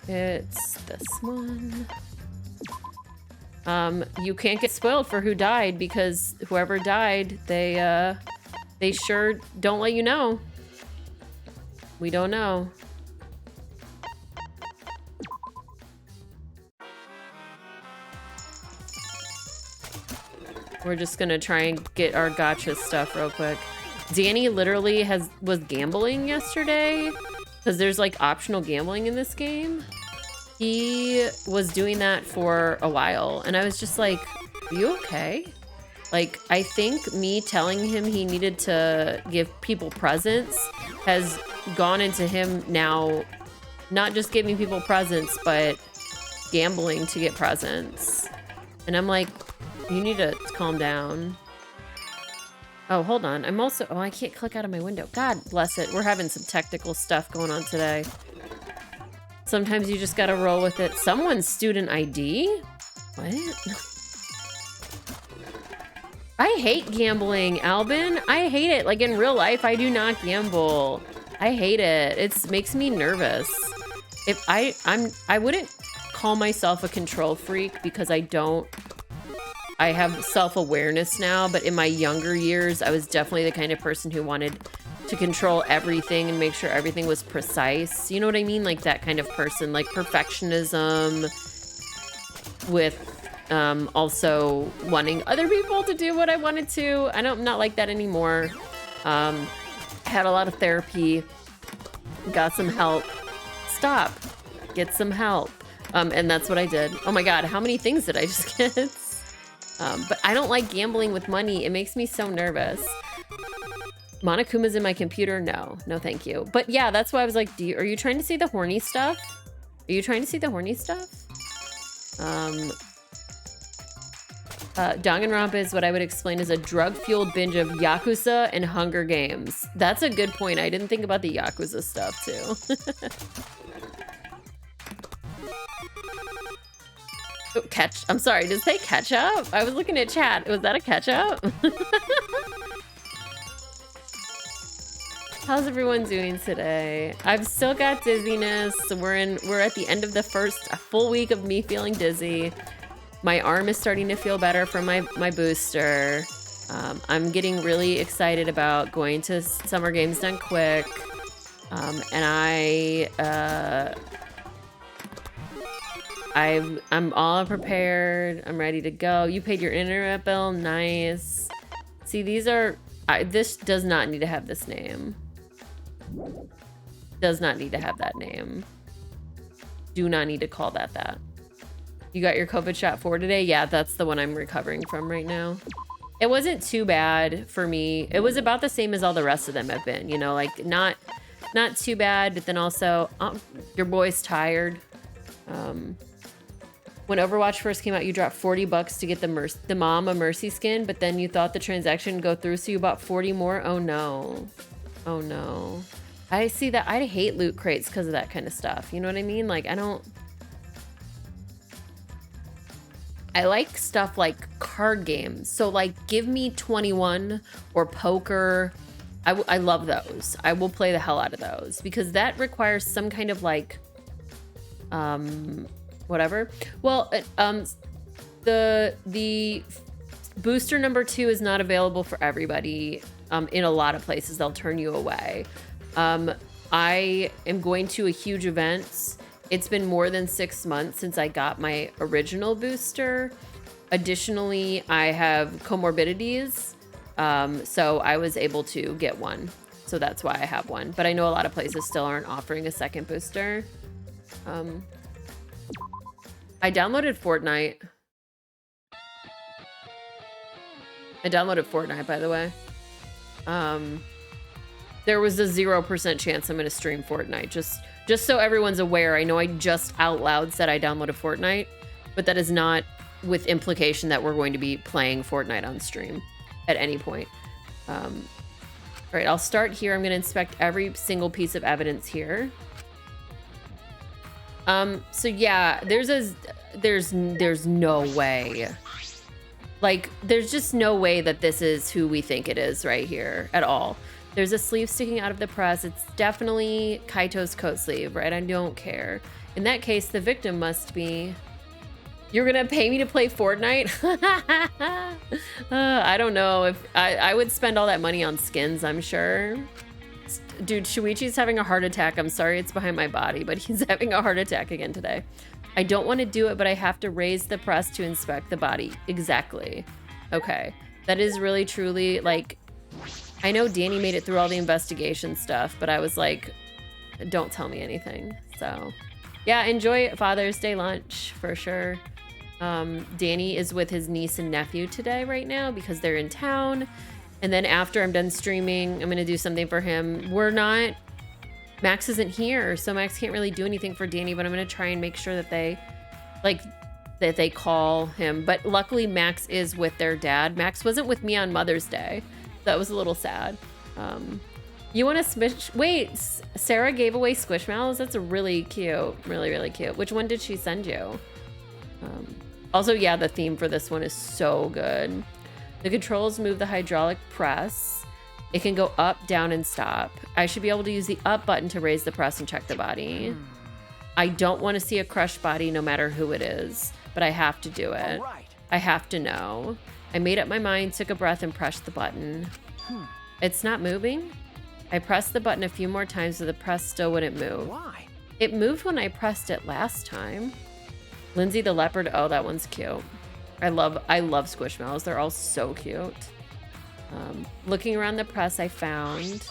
It's this one. You can't get spoiled for who died because whoever died, they sure don't let you know. We don't know. We're just gonna try and get our gotcha stuff real quick. Danny literally was gambling yesterday because there's like optional gambling in this game. He was doing that for a while and I was just like, are you okay? Like, I think me telling him he needed to give people presents has gone into him now not just giving people presents, but gambling to get presents. And I'm like, you need to calm down. Oh, hold on. I'm also, oh, I can't click out of my window. God bless it. We're having some technical stuff going on today. Sometimes you just gotta roll with it. Someone's student ID? What? I hate gambling, Albin. I hate it. Like in real life, I do not gamble. I hate it. It makes me nervous. If I wouldn't call myself a control freak because I have self-awareness now, but in my younger years, I was definitely the kind of person who wanted to control everything and make sure everything was precise. You know what I mean? Like that kind of person, like perfectionism with also wanting other people to do what I wanted to. I'm not like that anymore. Had a lot of therapy, got some help. Stop, get some help. And that's what I did. Oh my God, how many things did I just get? But I don't like gambling with money. It makes me so nervous. Monokuma's in my computer? No, thank you. But yeah, that's why I was like, are you trying to see the horny stuff? Are you trying to see the horny stuff? Danganronpa is what I would explain as a drug-fueled binge of Yakuza and Hunger Games. That's a good point. I didn't think about the Yakuza stuff too. Oh, I'm sorry, did it say ketchup? I was looking at chat. Was that a ketchup? How's everyone doing today? I've still got dizziness. We're at the end of the first full week of me feeling dizzy. My arm is starting to feel better from my booster. I'm getting really excited about going to Summer Games Done Quick. And I'm all prepared. I'm ready to go. You paid your internet bill. Nice. See, this does not need to have this name. Does not need to have that name. Do not need to call that. You got your COVID shot 4 today? Yeah, that's the one I'm recovering from right now. It wasn't too bad for me. It was about the same as all the rest of them have been, you know, like not too bad, but then also your boy's tired. When Overwatch first came out, you dropped $40 to get the mom a Mercy skin, but then you thought the transaction would go through, so you bought 40 more? Oh no. Oh no. I see that. I hate loot crates because of that kind of stuff. You know what I mean? Like, I like stuff like card games. So like, give me 21 or poker. I love those. I will play the hell out of those because that requires some kind of like, whatever. Well, the booster number 2 is not available for everybody. In a lot of places, they'll turn you away. I am going to a huge event. It's been more than 6 months since I got my original booster. Additionally, I have comorbidities. So I was able to get one. So that's why I have one. But I know a lot of places still aren't offering a second booster. I downloaded Fortnite. By the way. There was a 0% chance I'm gonna stream Fortnite. Just so everyone's aware, I know I just out loud said I downloaded Fortnite, but that is not with implication that we're going to be playing Fortnite on stream at any point. All right, I'll start here. I'm gonna inspect every single piece of evidence here. So yeah, there's no way. Like, there's just no way that this is who we think it is right here at all. There's a sleeve sticking out of the press. It's definitely Kaito's coat sleeve, right? I don't care. In that case, the victim must be... You're gonna pay me to play Fortnite? I don't know if... I would spend all that money on skins, I'm sure. Dude, Shuichi's having a heart attack. I'm sorry it's behind my body, but he's having a heart attack again today. I don't want to do it, but I have to raise the press to inspect the body. Exactly. Okay. That is really, truly, like... I know Danny made it through all the investigation stuff, but I was like, don't tell me anything. So, yeah, enjoy Father's Day lunch, for sure. Danny is with his niece and nephew today right now because they're in town. And then after I'm done streaming, I'm going to do something for him. Max isn't here, so Max can't really do anything for Danny, but I'm going to try and make sure that they call him. But luckily Max is with their dad. Max wasn't with me on Mother's Day. That was a little sad. You want to smish? Wait, Sarah gave away Squishmallows? That's really cute. Really, really cute. Which one did she send you? Also, yeah, the theme for this one is so good. The controls move the hydraulic press. It can go up, down, and stop. I should be able to use the up button to raise the press and check the body. I don't want to see a crushed body no matter who it is, but I have to do it. I have to know. I made up my mind, took a breath, and pressed the button. It's not moving? I pressed the button a few more times, but the press still wouldn't move. Why? It moved when I pressed it last time. Lindsay the leopard. Oh, that one's cute. I love Squishmallows. They're all so cute. Looking around the press, I found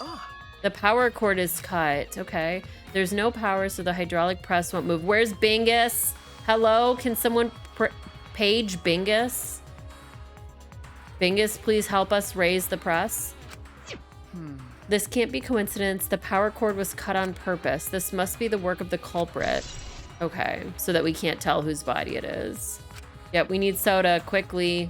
the power cord is cut. Okay. There's no power, so the hydraulic press won't move. Where's Bingus? Hello? Can someone page Bingus? Bingus, please help us raise the press. This can't be coincidence. The power cord was cut on purpose. This must be the work of the culprit. Okay, so that we can't tell whose body it is. Yep, we need soda quickly.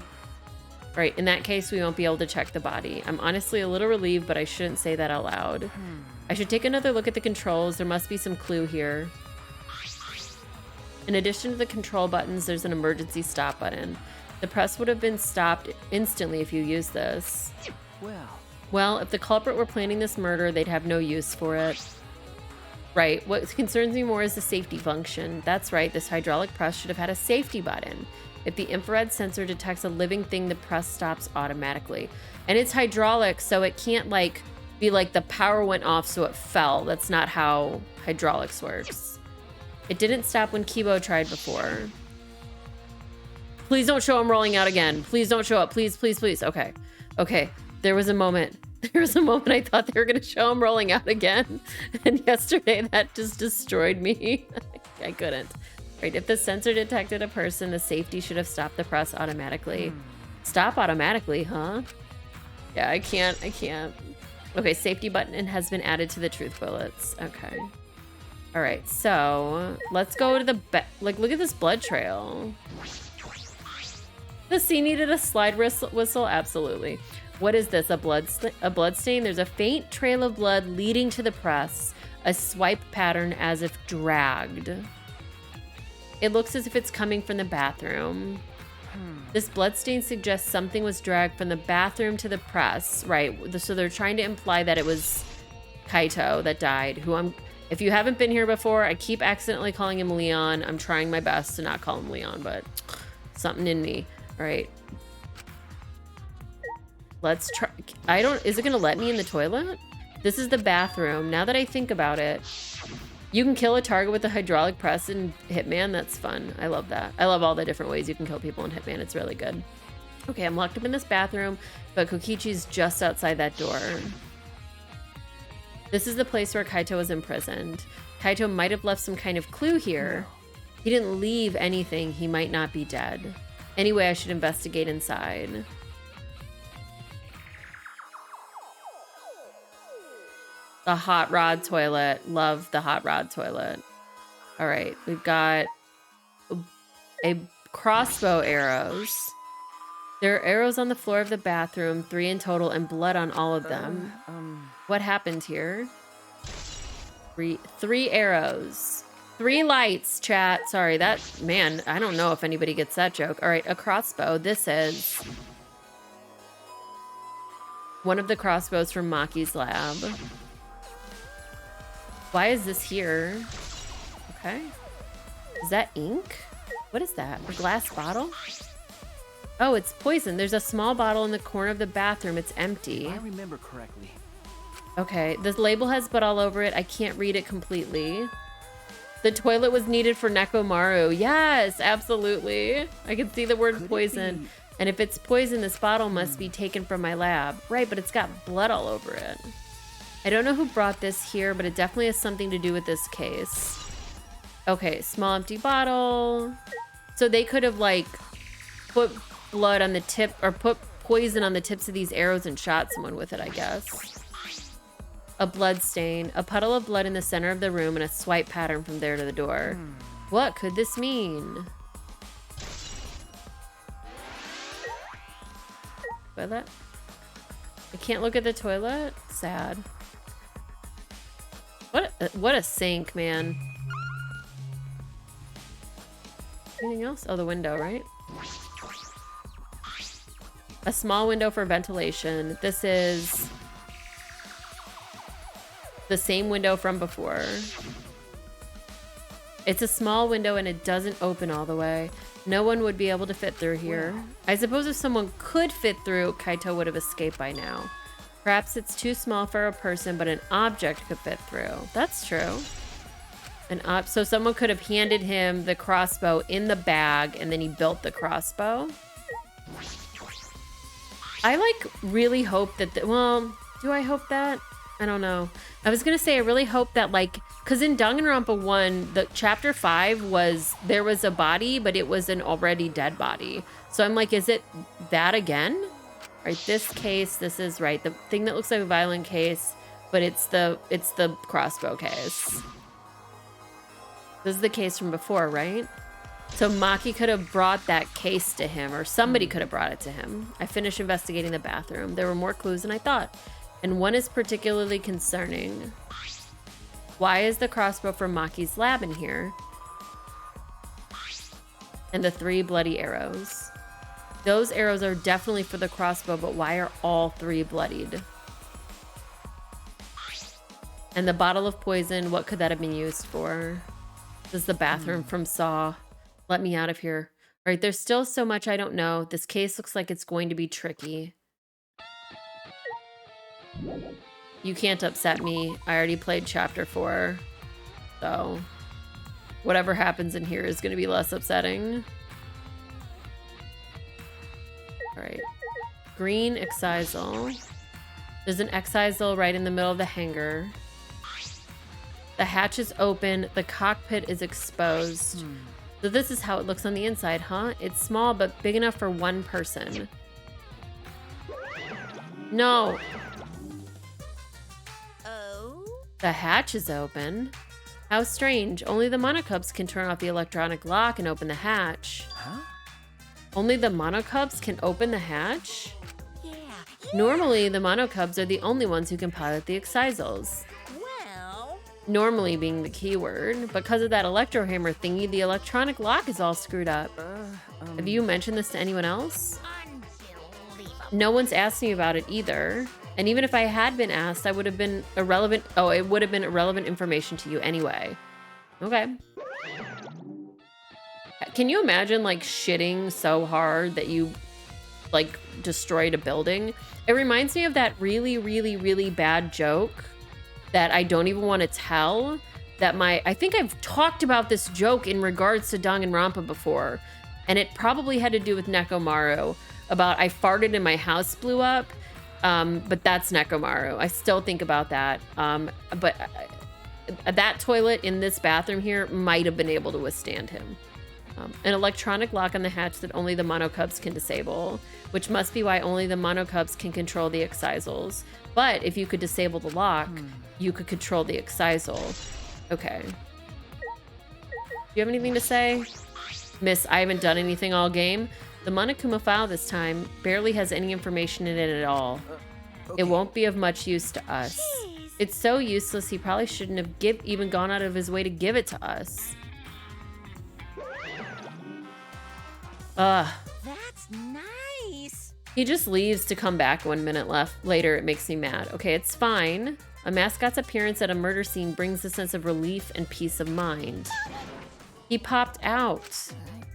Right, in that case, we won't be able to check the body. I'm honestly a little relieved, but I shouldn't say that out loud. I should take another look at the controls. There must be some clue here. In addition to the control buttons, there's an emergency stop button. The press would have been stopped instantly if you used this. Well, if the culprit were planning this murder, they'd have no use for it. Right, what concerns me more is the safety function. That's right, this hydraulic press should have had a safety button. If the infrared sensor detects a living thing, the press stops automatically. And it's hydraulic, so it can't be like the power went off so it fell. That's not how hydraulics works. It didn't stop when Kibo tried before. Please don't show him rolling out again. Please don't show up. Please, please, please. Okay. Okay. There was a moment I thought they were going to show him rolling out again. And yesterday that just destroyed me. I couldn't. Right. If the sensor detected a person, the safety should have stopped the press automatically. Stop automatically, huh? Yeah, I can't. Okay. Safety button has been added to the truth bullets. Okay. All right. So let's go to the look at this blood trail. The scene needed a slide whistle? Absolutely. What is this? A blood stain? There's a faint trail of blood leading to the press. A swipe pattern as if dragged. It looks as if it's coming from the bathroom. This blood stain suggests something was dragged from the bathroom to the press. Right. So they're trying to imply that it was Kaito that died. If you haven't been here before, I keep accidentally calling him Leon. I'm trying my best to not call him Leon, but something in me. All right. Let's try. Is it going to let me in the toilet? This is the bathroom. Now that I think about it, you can kill a target with a hydraulic press in Hitman. That's fun. I love that. I love all the different ways you can kill people in Hitman. It's really good. Okay, I'm locked up in this bathroom, but Kokichi's just outside that door. This is the place where Kaito was imprisoned. Kaito might have left some kind of clue here. He didn't leave anything. He might not be dead. Anyway, I should investigate inside. The hot rod toilet. Love the hot rod toilet. All right, we've got a crossbow arrows. There are arrows on the floor of the bathroom, 3 in total, and blood on all of them. What happened here? Three arrows. 3 lights, chat. Sorry, man, I don't know if anybody gets that joke. All right, a crossbow. This is One of the crossbows from Maki's lab. Why is this here? Okay. Is that ink? What is that? A glass bottle? Oh, it's poison. There's a small bottle in the corner of the bathroom. It's empty. If I remember correctly. Okay, this label has blood all over it. I can't read it completely. The toilet was needed for Nekomaru. Yes, absolutely. I can see the word poison. And if it's poison, this bottle must be taken from my lab. Right, but it's got blood all over it. I don't know who brought this here, but it definitely has something to do with this case. Okay, small empty bottle. So they could have like put blood on the tip or put poison on the tips of these arrows and shot someone with it, I guess. A blood stain, a puddle of blood in the center of the room, and a swipe pattern from there to the door. What could this mean? Toilet? I can't look at the toilet? Sad. What a sink, man. Anything else? Oh, the window, right? A small window for ventilation. This is the same window from before. It's a small window and it doesn't open all the way. No one would be able to fit through here. I suppose if someone could fit through, Kaito would have escaped by now. Perhaps it's too small for a person, but an object could fit through. That's true. So someone could have handed him the crossbow in the bag and then he built the crossbow. I like really hope that, well, do I hope that? I don't know. I was gonna say I really hope that like, cause in Danganronpa 1, the chapter 5 was, there was a body, but it was an already dead body. So I'm like, is it that again? Right, this case, this is right. The thing that looks like a violent case, but it's the crossbow case. This is the case from before, right? So Maki could have brought that case to him, or somebody could have brought it to him. I finished investigating the bathroom. There were more clues than I thought, and one is particularly concerning. Why is the crossbow from Maki's lab in here? And the 3 bloody arrows. Those arrows are definitely for the crossbow, but why are all 3 bloodied? And the bottle of poison, what could that have been used for? This is the bathroom from Saw. Let me out of here. All right, there's still so much I don't know. This case looks like it's going to be tricky. You can't upset me. I already played chapter 4. So whatever happens in here is going to be less upsetting. All right. Green excisal. There's an excisal right in the middle of the hangar. The hatch is open. The cockpit is exposed. So this is how it looks on the inside, huh? It's small, but big enough for one person. No. Oh? The hatch is open. How strange. Only the monocubs can turn off the electronic lock and open the hatch. Huh? Only the monocubs can open the hatch? Yeah. Normally, the monocubs are the only ones who can pilot the excisals. Well. Normally being the key word. Because of that electro hammer thingy, the electronic lock is all screwed up. Have you mentioned this to anyone else? Unbelievable. No one's asked me about it either. And even if I had been asked, I would have been irrelevant. Oh, it would have been irrelevant information to you anyway. Okay. Can you imagine like shitting so hard that you like destroyed a building? It reminds me of that really, really, really bad joke that I don't even want to tell. I think I've talked about this joke in regards to Danganronpa before. And it probably had to do with Nekomaru. About I farted and my house blew up. But that's Nekomaru. I still think about that. But that toilet in this bathroom here might have been able to withstand him. An electronic lock on the hatch that only the monocubs can disable, which must be why only the monocubs can control the excisals. But if you could disable the lock, you could control the excisal. Okay. Do you have anything to say? Miss, I haven't done anything all game. The Monokuma file this time barely has any information in it at all. Okay. It won't be of much use to us. Jeez. It's so useless he probably shouldn't have even gone out of his way to give it to us. That's nice. He just leaves to come back 1 minute later. It makes me mad. Okay, it's fine. A mascot's appearance at a murder scene brings a sense of relief and peace of mind. He popped out.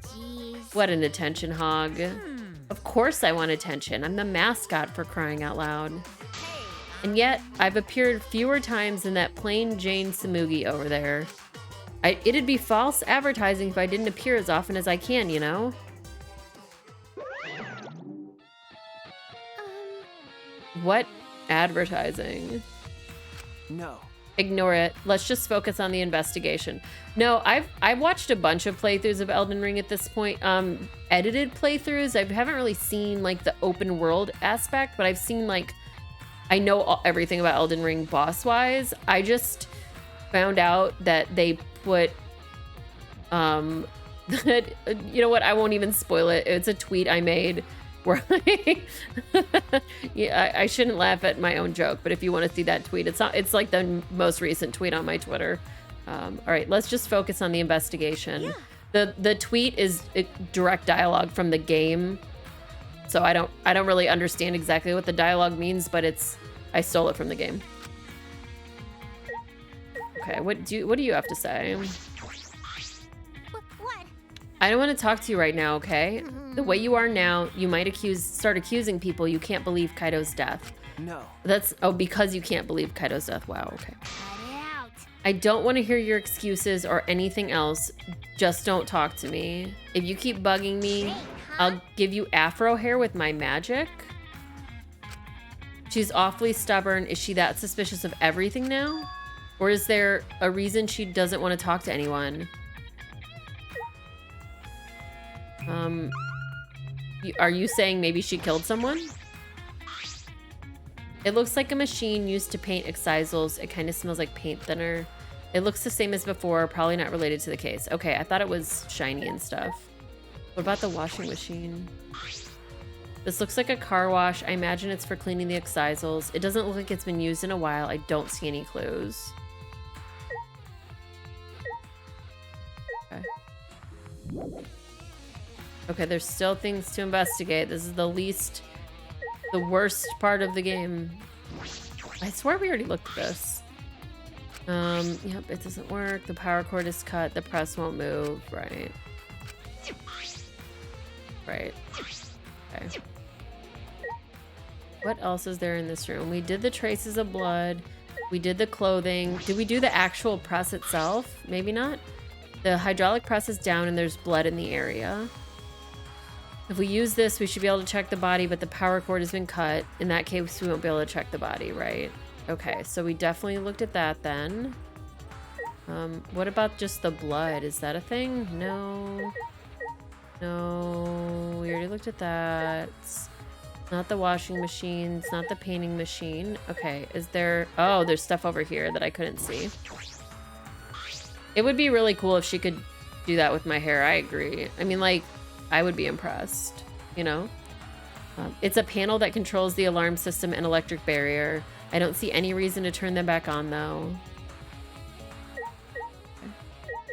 Jeez. What an attention hog. Of course I want attention. I'm the mascot, for crying out loud. And yet, I've appeared fewer times than that plain Jane Samugi over there. It'd be false advertising if I didn't appear as often as I can, you know? What advertising? No. Ignore it. Let's just focus on the investigation. No, I've watched a bunch of playthroughs of Elden Ring at this point. Edited playthroughs. I haven't really seen like the open world aspect, but I've seen like, I know everything about Elden Ring boss wise. I just found out that they put, that, you know what? I won't even spoil it. It's a tweet I made where yeah, I shouldn't laugh at my own joke, but if you want to see that tweet, it's like the most recent tweet on my Twitter. All right, let's just focus on the investigation. Yeah. The tweet is direct dialogue from the game, so I don't really understand exactly what the dialogue means, but I stole it from the game. Okay, what do you have to say? What? I don't want to talk to you right now, okay? The way you are now, you might start accusing people you can't believe Kaido's death. No. Because you can't believe Kaido's death. Wow, okay. Cut it out. I don't want to hear your excuses or anything else. Just don't talk to me. If you keep bugging me, I'll give you afro hair with my magic. She's awfully stubborn. Is she that suspicious of everything now? Or is there a reason she doesn't want to talk to anyone? Are you saying maybe she killed someone? It looks like a machine used to paint excisals. It kind of smells like paint thinner. It looks the same as before, probably not related to the case. Okay, I thought it was shiny and stuff. What about the washing machine? This looks like a car wash. I imagine it's for cleaning the excisals. It doesn't look like it's been used in a while. I don't see any clues. Okay. Okay, there's still things to investigate. This is the worst part of the game. I swear we already looked at this. Yep, it doesn't work. The power cord is cut. The press won't move. Right. Right. Okay. What else is there in this room? We did the traces of blood. We did the clothing. Did we do the actual press itself? Maybe not. The hydraulic press is down and there's blood in the area. If we use this, we should be able to check the body, but the power cord has been cut. In that case, we won't be able to check the body, right? Okay, so we definitely looked at that then. What about just the blood? Is that a thing? No. No, we already looked at that. It's not the washing machine. It's not the painting machine. Okay, is there... Oh, there's stuff over here that I couldn't see. It would be really cool if she could do that with my hair. I agree. I mean, like... I would be impressed, you know? It's a panel that controls the alarm system and electric barrier. I don't see any reason to turn them back on, though. Okay.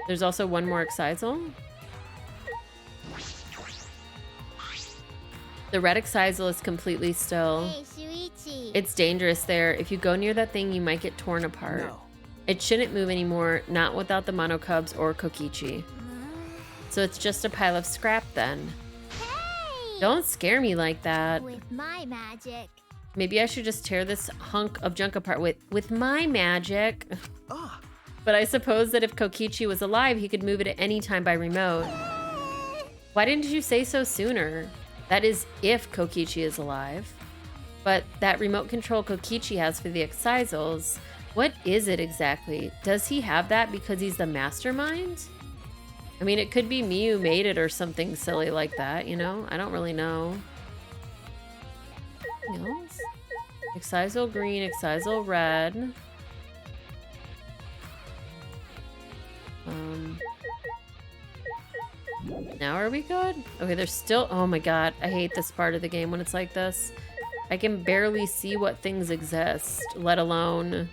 There's also one more excisal. The red excisal is completely still. Hey, Shuichi. It's dangerous there. If you go near that thing, you might get torn apart. No. It shouldn't move anymore, not without the Monokubs or Kokichi. So it's just a pile of scrap then. Hey! Don't scare me like that. With my magic. Maybe I should just tear this hunk of junk apart with my magic. Ah. But I suppose that if Kokichi was alive, he could move it at any time by remote. Why didn't you say so sooner? That is if Kokichi is alive. But that remote control Kokichi has for the excisals, what is it exactly? Does he have that because he's the mastermind? I mean, it could be me who made it or something silly like that, you know? I don't really know. Anything else? Excisal green, excisal red. Now are we good? Okay, there's still... Oh my god, I hate this part of the game when it's like this. I can barely see what things exist, let alone...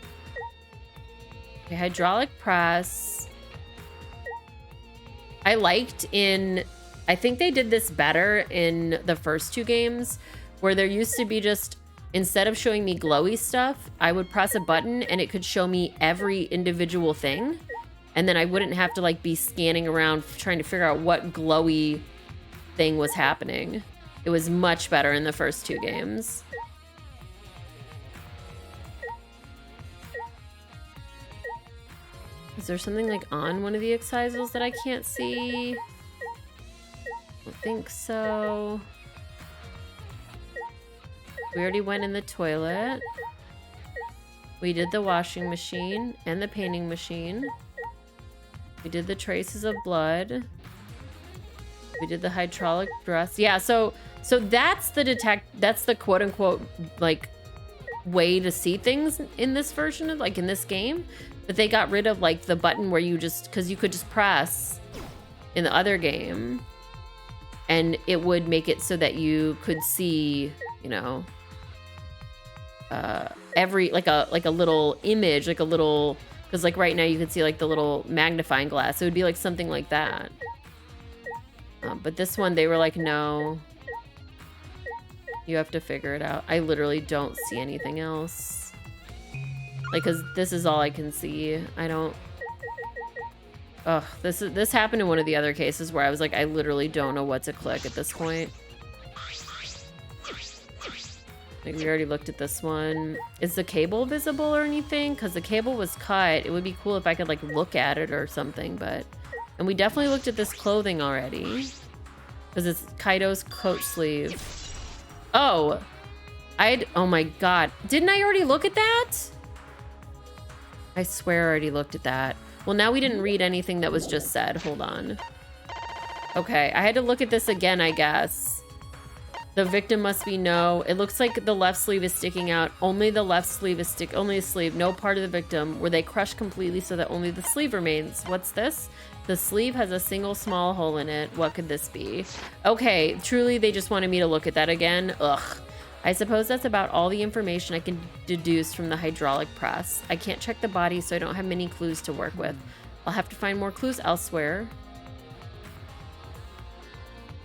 Okay, hydraulic press... I liked in... I think they did this better in the first two games, where there used to be just, instead of showing me glowy stuff, I would press a button and it could show me every individual thing. And then I wouldn't have to like be scanning around trying to figure out what glowy thing was happening. It was much better in the first 2 games. Is there something like on one of the excisals that I can't see? I don't think so. We already went in the toilet. We did the washing machine and the painting machine. We did the traces of blood. We did the hydraulic press. Yeah, so that's the quote unquote like way to see things in this version of like in this game. But they got rid of like the button where you just, because you could just press in the other game and it would make it so that you could see, you know, every like a little image, like a little, because like right now you can see like the little magnifying glass. It would be like something like that. But this one they were like, no, you have to figure it out. I literally don't see anything else. Like, cause this is all I can see. I don't. Ugh, this happened in one of the other cases where I was like, I literally don't know what to click at this point. Like, we already looked at this one. Is the cable visible or anything? Cause the cable was cut. It would be cool if I could like look at it or something, but. And we definitely looked at this clothing already. Cause it's Kaido's coat sleeve. Oh, oh my God. Didn't I already look at that? I swear I already looked at that. Well, now we didn't read anything that was just said. Hold on. Okay, I had to look at this again, I guess. The victim must be no. It looks like the left sleeve is sticking out. Only the left sleeve is only a sleeve. No part of the victim. Were they crushed completely so that only the sleeve remains? What's this? The sleeve has a single small hole in it. What could this be? Okay, truly they just wanted me to look at that again. Ugh. I suppose that's about all the information I can deduce from the hydraulic press. I can't check the body, so I don't have many clues to work with. I'll have to find more clues elsewhere.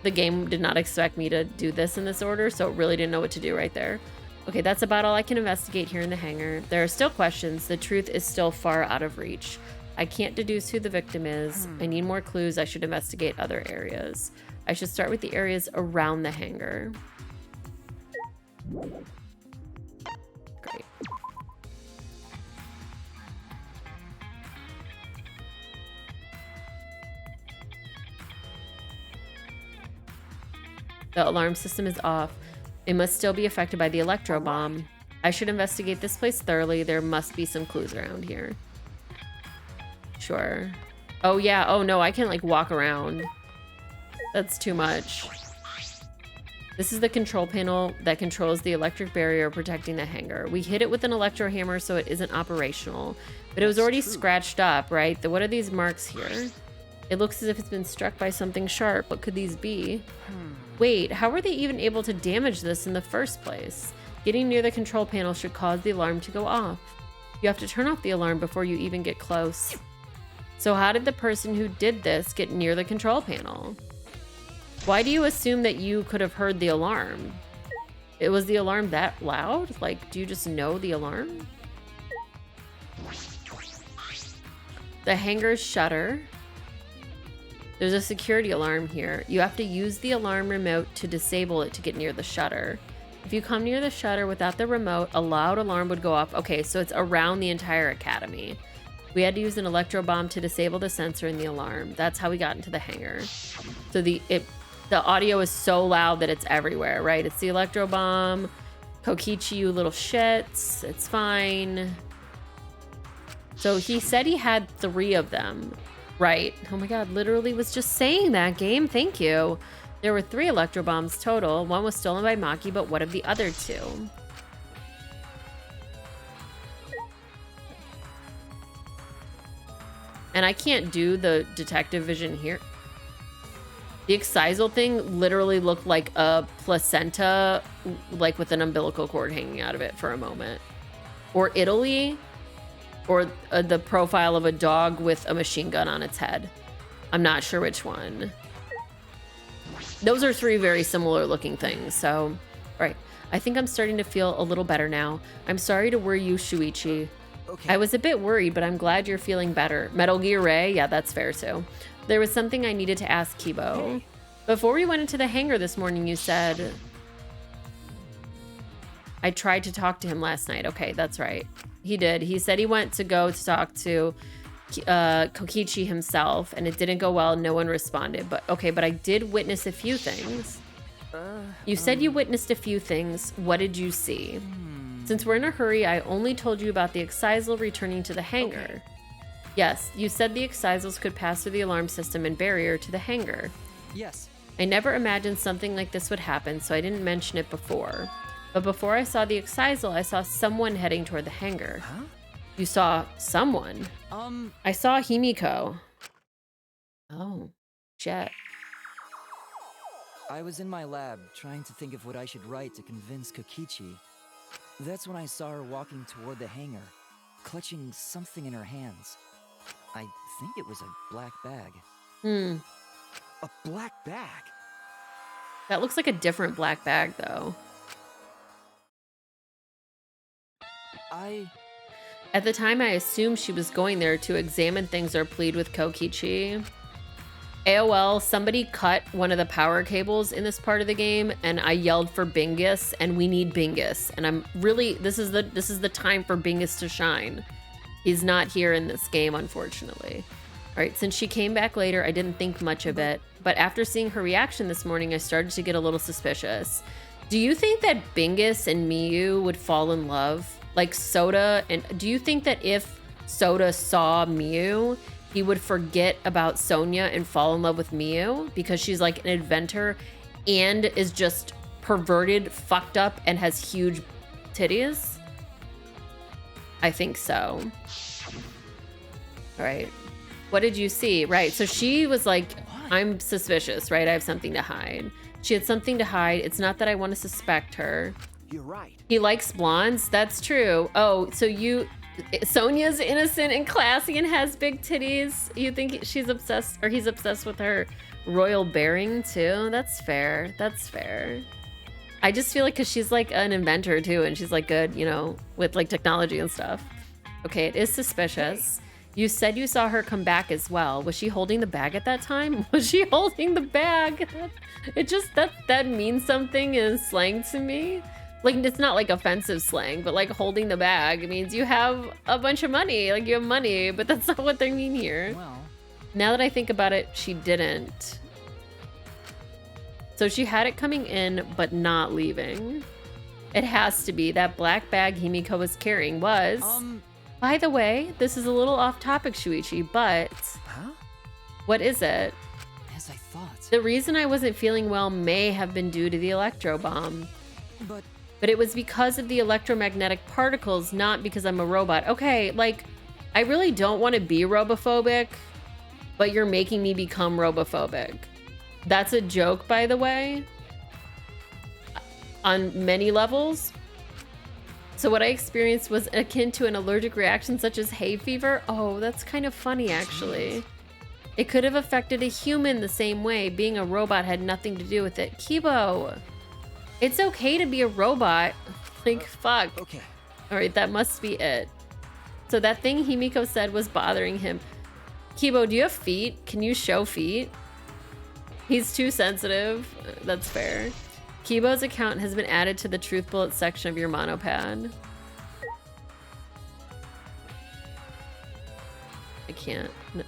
The game did not expect me to do this in this order, so it really didn't know what to do right there. Okay, that's about all I can investigate here in the hangar. There are still questions. The truth is still far out of reach. I can't deduce who the victim is. I need more clues. I should investigate other areas. I should start with the areas around the hangar. Great. The alarm system is off. It must still be affected by the electro bomb. I should investigate this place thoroughly. There must be some clues around here. Sure. Oh yeah. Oh no, I can like walk around. That's too much. This is the control panel that controls the electric barrier protecting the hangar. We hit it with an electro hammer so it isn't operational, but it was already scratched up, right? What are these marks here? It looks as if it's been struck by something sharp. What could these be? Wait, how were they even able to damage this in the first place? Getting near the control panel should cause the alarm to go off. You have to turn off the alarm before you even get close. So how did the person who did this get near the control panel? Why do you assume that you could have heard the alarm? Was the alarm that loud? Like, do you just know the alarm? The hangar's shutter. There's a security alarm here. You have to use the alarm remote to disable it to get near the shutter. If you come near the shutter without the remote, a loud alarm would go off. Okay, so it's around the entire academy. We had to use an electro bomb to disable the sensor in the alarm. That's how we got into the hangar. So the audio is so loud that it's everywhere, right? It's the electro bomb. Kokichi, you little shits. It's fine. So he said he had 3 of them. Right. Oh my God, literally was just saying that, game. Thank you. There were 3 electro bombs total. One was stolen by Maki, but what of the other 2? And I can't do the detective vision here. The excisal thing literally looked like a placenta, like with an umbilical cord hanging out of it for a moment. Or Italy. Or the profile of a dog with a machine gun on its head. I'm not sure which one. Those are 3 very similar looking things. So, all right. I think I'm starting to feel a little better now. I'm sorry to worry you, Shuichi. Okay. I was a bit worried, but I'm glad you're feeling better. Metal Gear Ray? Yeah, that's fair too. There was something I needed to ask Kibo. Before we went into the hangar this morning, you said... I tried to talk to him last night. Okay, that's right. He did. He said he went to go to talk to Kokichi himself, and it didn't go well. No one responded. But okay, but I did witness a few things. You said you witnessed a few things. What did you see? Since we're in a hurry, I only told you about the Excisal returning to the hangar. Okay. Yes, you said the Excisals could pass through the alarm system and barrier to the hangar. Yes. I never imagined something like this would happen, so I didn't mention it before. But before I saw the Excisal, I saw someone heading toward the hangar. Huh? You saw someone? I saw Himiko. Oh, shit. I was in my lab trying to think of what I should write to convince Kokichi. That's when I saw her walking toward the hangar, clutching something in her hands. I think it was a black bag. A black bag? That looks like a different black bag, though. At the time, I assumed she was going there to examine things or plead with Kokichi. AOL, somebody cut one of the power cables in this part of the game, and I yelled for Bingus, and we need Bingus. And I'm really, this is the time for Bingus to shine. He's not here in this game, unfortunately. All right, since she came back later, I didn't think much of it. But after seeing her reaction this morning, I started to get a little suspicious. Do you think that Bingus and Miyu would fall in love? Like Soda, and do you think that if Soda saw Miyu, he would forget about Sonia and fall in love with Miyu because she's like an inventor and is just perverted, fucked up, and has huge titties? I think so. All right. What did you see? Right. So she was like, I'm suspicious, right? I have something to hide. She had something to hide. It's not that I want to suspect her. You're right. He likes blondes. That's true. Oh, so Sonia's innocent and classy and has big titties. You think she's obsessed, or he's obsessed with her royal bearing too? That's fair. That's fair. I just feel like because she's like an inventor too, and she's like good, you know, with like technology and stuff. Okay, it is suspicious. You said you saw her come back as well. Was she holding the bag at that time? Was she holding the bag? It just, that means something in slang to me. Like, it's not like offensive slang, but like holding the bag means you have a bunch of money. Like you have money, but that's not what they mean here. Well, now that I think about it, she didn't. So she had it coming in, but not leaving. It has to be that black bag Himiko was carrying was... By the way, this is a little off topic, Shuichi, but... Huh? What is it? as I thought. The reason I wasn't feeling well may have been due to the electro bomb. But it was because of the electromagnetic particles, not because I'm a robot. Okay, like, I really don't want to be robophobic, but you're making me become robophobic. That's a joke, by the way, on many levels. So what I experienced was akin to an allergic reaction such as hay fever. Oh, that's kind of funny, actually. It could have affected a human the same way. Being a robot had nothing to do with it. Kibo, it's okay to be a robot. Like, fuck. Okay. All right, that must be it. So that thing Himiko said was bothering him. Kibo, do you have feet? Can you show feet? He's too sensitive. That's fair. Kibo's account has been added to the Truth Bullet section of your monopad. I can't. No.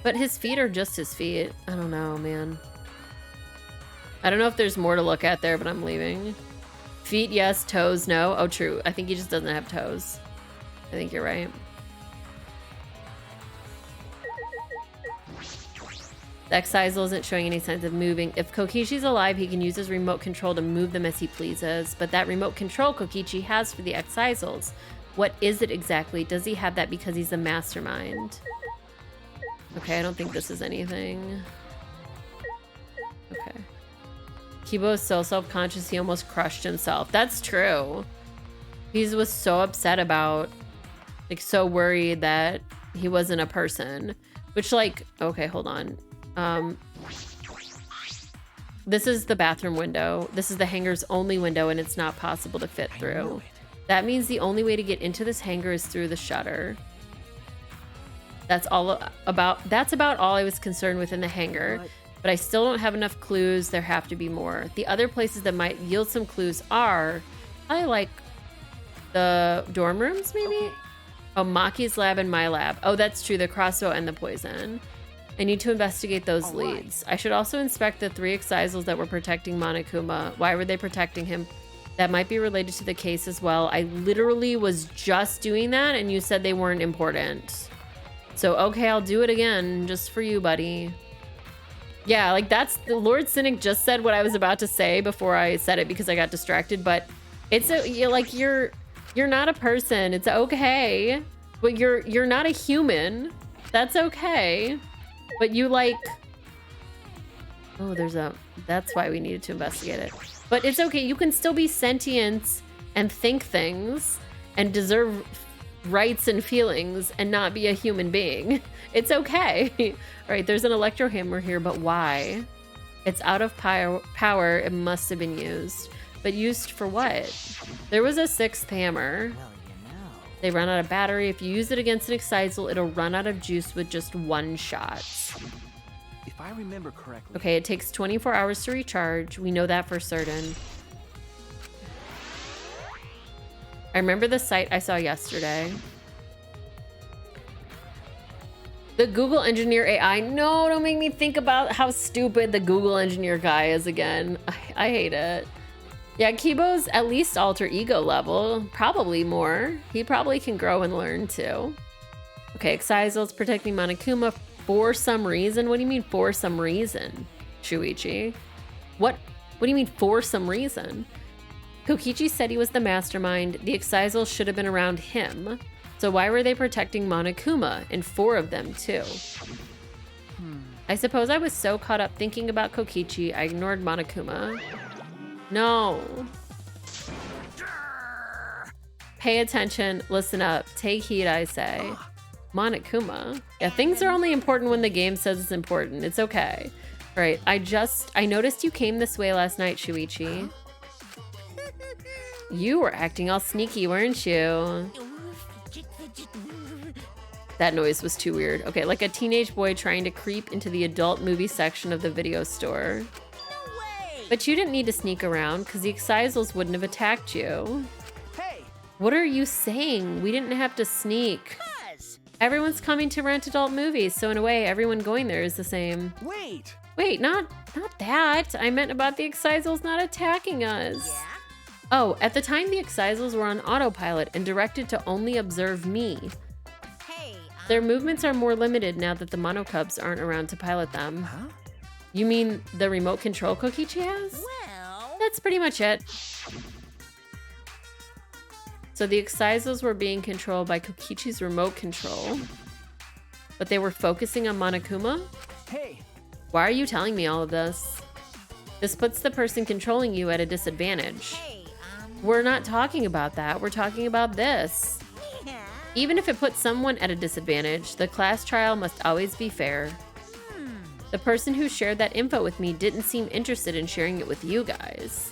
But his feet are just his feet. I don't know, man. I don't know if there's more to look at there, but I'm leaving. Feet, yes. Toes, no. Oh, true. I think he just doesn't have toes. I think you're right. The Excisal isn't showing any signs of moving. If Kokishi's alive, he can use his remote control to move them as he pleases. But that remote control Kokichi has for the Excisals, what is it exactly? Does he have that because he's a mastermind? Okay, I don't think this is anything. Okay. Kibo is so self-conscious he almost crushed himself. That's true. He was so upset about, like, so worried that he wasn't a person. Which, like, okay, hold on. This is the bathroom window. This is the hangar's only window, and it's not possible to fit I through. knew it. That means the only way to get into this hangar is through the shutter. That's about all I was concerned with in the hangar. But I still don't have enough clues. There have to be more. The other places that might yield some clues are, I like the dorm rooms, maybe? Okay. Oh, Maki's lab and my lab. Oh, that's true. The crossbow and the poison. I need to investigate those All right. leads. I should also inspect the 3 excisals that were protecting Monokuma. Why were they protecting him? That might be related to the case as well. I literally was just doing that and you said they weren't important. So, okay, I'll do it again just for you, buddy. Yeah, like that's the Lord Cynic just said what I was about to say before I said it because I got distracted, but it's you're not a person. It's okay. But you're not a human. That's okay. But you like oh, that's why we needed to investigate it. But it's okay. You can still be sentient and think things and deserve rights and feelings and not be a human being. It's okay. All right, there's an electro hammer here, but why? It's out of power. It must have been used. But used for what? There was a 6th hammer. Well, you know. They run out of battery. If you use it against an excisal, it'll run out of juice with just 1 shot. If I remember correctly. Okay, it takes 24 hours to recharge. We know that for certain. I remember the site I saw yesterday. The Google Engineer AI. No, don't make me think about how stupid the Google Engineer guy is again. I hate it. Yeah, Kibo's at least alter ego level. Probably more. He probably can grow and learn too. Okay, Excisal's protecting Monokuma for some reason. What do you mean for some reason, Shuichi? What do you mean for some reason? Kokichi said he was the mastermind. The Excisals should have been around him. So why were they protecting Monokuma and 4 of them too? I suppose I was so caught up thinking about Kokichi, I ignored Monokuma. No. Pay attention, listen up, take heed, I say. Monokuma. Yeah, things are only important when the game says it's important. It's okay. All right, I noticed you came this way last night, Shuichi. You were acting all sneaky, weren't you? That noise was too weird. Okay, like a teenage boy trying to creep into the adult movie section of the video store. But you didn't need to sneak around because the Excisals wouldn't have attacked you. Hey, What are you saying? We didn't have to sneak. Everyone's coming to rent adult movies, so in a way, everyone going there is the same. wait. Wait, not that. I meant about the Excisals not attacking us. Oh, at the time, the Excisals were on autopilot and directed to only observe me. Their movements are more limited now that the Monocubs aren't around to pilot them. Huh? You mean the remote control Kokichi has? Well, That's pretty much it. So the Excisals were being controlled by Kokichi's remote control, but they were focusing on Monokuma? Hey, Why are you telling me all of this? This puts the person controlling you at a disadvantage. We're not talking about that. We're talking about this. Even if it puts someone at a disadvantage, the class trial must always be fair. The person who shared that info with me didn't seem interested in sharing it with you guys.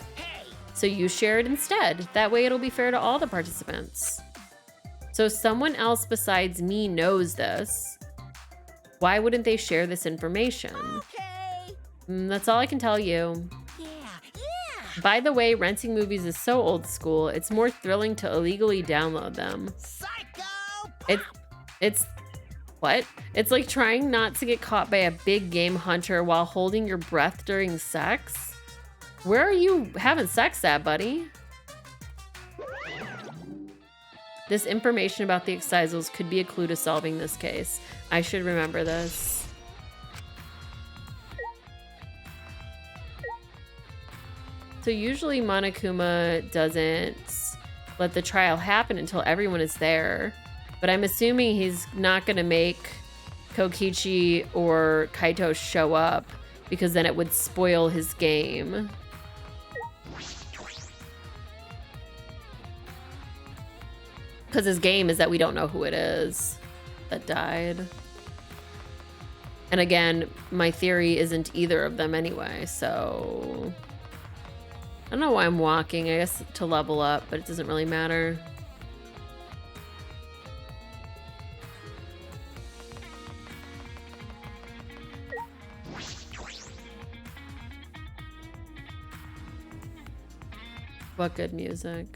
So you share it instead. That way it'll be fair to all the participants. So someone else besides me knows this. Why wouldn't they share this information? That's all I can tell you. By the way, renting movies is so old school, it's more thrilling to illegally download them. It's what? It's like trying not to get caught by a big game hunter while holding your breath during sex? Where are you having sex at, buddy? This information about the Excisals could be a clue to solving this case. I should remember this. So usually Monokuma doesn't let the trial happen until everyone is there. But I'm assuming he's not going to make Kokichi or Kaito show up because then it would spoil his game. Because his game is that we don't know who it is that died. And again, my theory isn't either of them anyway, so... I don't know why I'm walking, I guess to level up, but it doesn't really matter. What good music.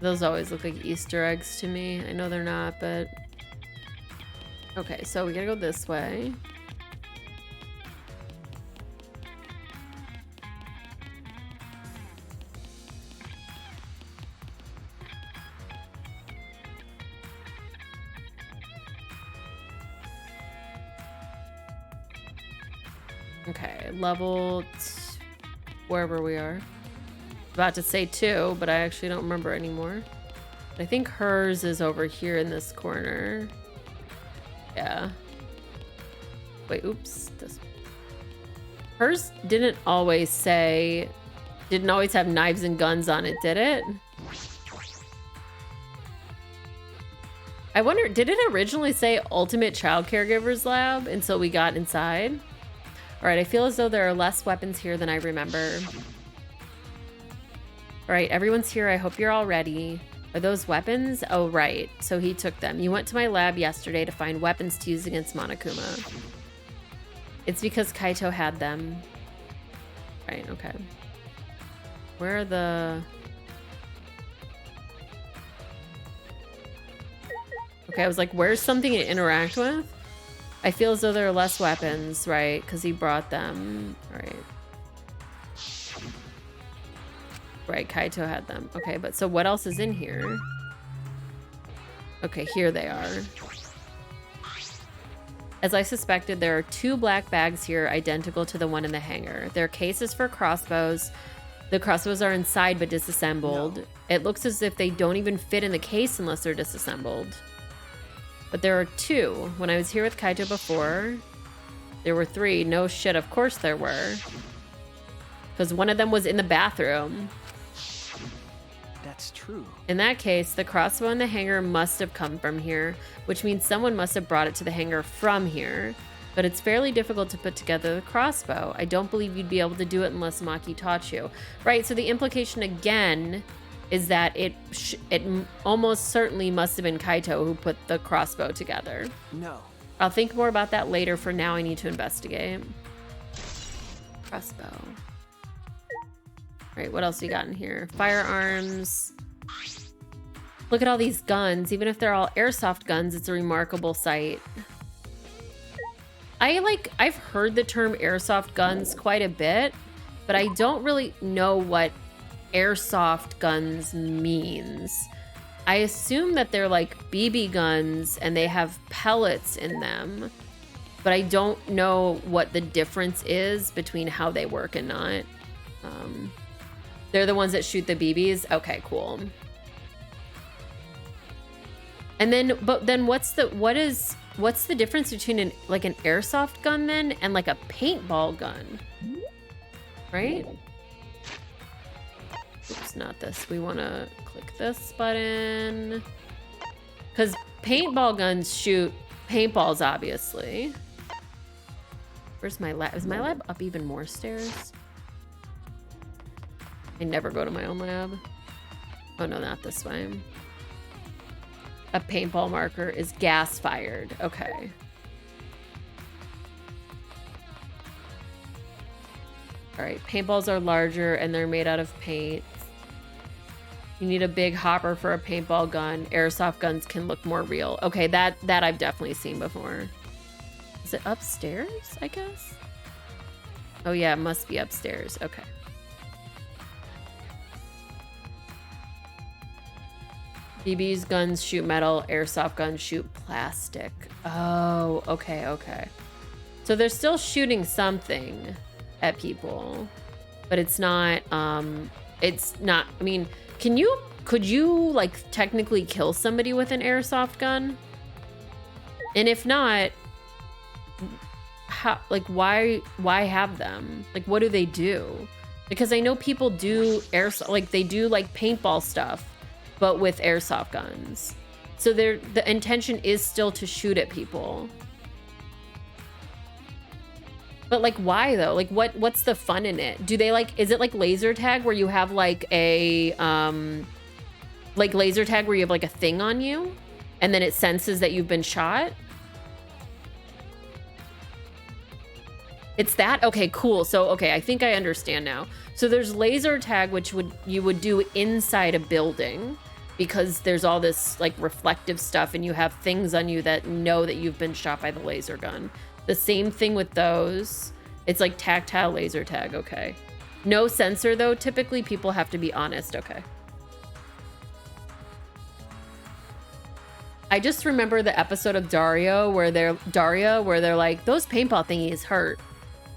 Those always look like Easter eggs to me. I know they're not, but... Okay, so we gotta go this way. Okay, level wherever we are. About to say 2, but I actually don't remember anymore. I think hers is over here in this corner. Yeah. Wait, oops. Hers didn't always have knives and guns on it, did it? I wonder, did it originally say Ultimate Child Caregivers Lab until we got inside? All right, I feel as though there are less weapons here than I remember. All right, everyone's here. I hope you're all ready. Are those weapons? Oh, right. So he took them. You went to my lab yesterday to find weapons to use against Monokuma. It's because Kaito had them. Right, okay. Where are the... Okay, I was like, where's something to interact with? I feel as though there are less weapons, right? Because he brought them. All right. Right, Kaito had them. Okay, but so what else is in here? Okay, here they are. As I suspected, there are 2 black bags here identical to the one in the hangar. They're cases for crossbows. The crossbows are inside but disassembled. No. It looks as if they don't even fit in the case unless they're disassembled. But there are 2. When I was here with Kaito before, there were 3. No shit, of course there were. Because one of them was in the bathroom. That's true. In that case, the crossbow in the hangar must have come from here, which means someone must have brought it to the hangar from here. But it's fairly difficult to put together the crossbow. I don't believe you'd be able to do it unless Maki taught you. Right, so the implication again is that it almost certainly must have been Kaito who put the crossbow together. No. I'll think more about that later. For now, I need to investigate. Crossbow. All right, what else we got in here? Firearms. Look at all these guns. Even if they're all airsoft guns, it's a remarkable sight. I've heard the term airsoft guns quite a bit, but I don't really know what airsoft guns means. I assume that they're like BB guns and they have pellets in them, but I don't know what the difference is between how they work and not. They're the ones that shoot the BBs? Okay, cool. And then, but then what's the difference between an airsoft gun then and like a paintball gun? Right? Oops, not this. We want to click this button. Because paintball guns shoot paintballs, obviously. Where's my lab? Is my lab up even more stairs? I never go to my own lab. Oh no, not this way. A paintball marker is gas fired. Okay. All right, paintballs are larger and they're made out of paint. You need a big hopper for a paintball gun. Airsoft guns can look more real. Okay, that I've definitely seen before. Is it upstairs, I guess? Oh yeah, it must be upstairs. Okay. BB's guns shoot metal, airsoft guns shoot plastic. Oh, okay, okay. So they're still shooting something at people, but it's not, I mean, could you like technically kill somebody with an airsoft gun? And if not, how, like, why have them? Like, what do they do? Because I know people do they do like paintball stuff but with airsoft guns. So the intention is still to shoot at people. But like, why though? Like, what's the fun in it? Do they like, is it like laser tag where you have like a, like laser tag where you have like a thing on you and then it senses that you've been shot? It's that? Okay, cool. So, okay, I think I understand now. So there's laser tag, which you would do inside a building because there's all this like reflective stuff and you have things on you that know that you've been shot by the laser gun. The same thing with those. It's like tactile laser tag, okay. No sensor though, typically people have to be honest, okay. I just remember the episode of Daria where they're like, those paintball thingies hurt.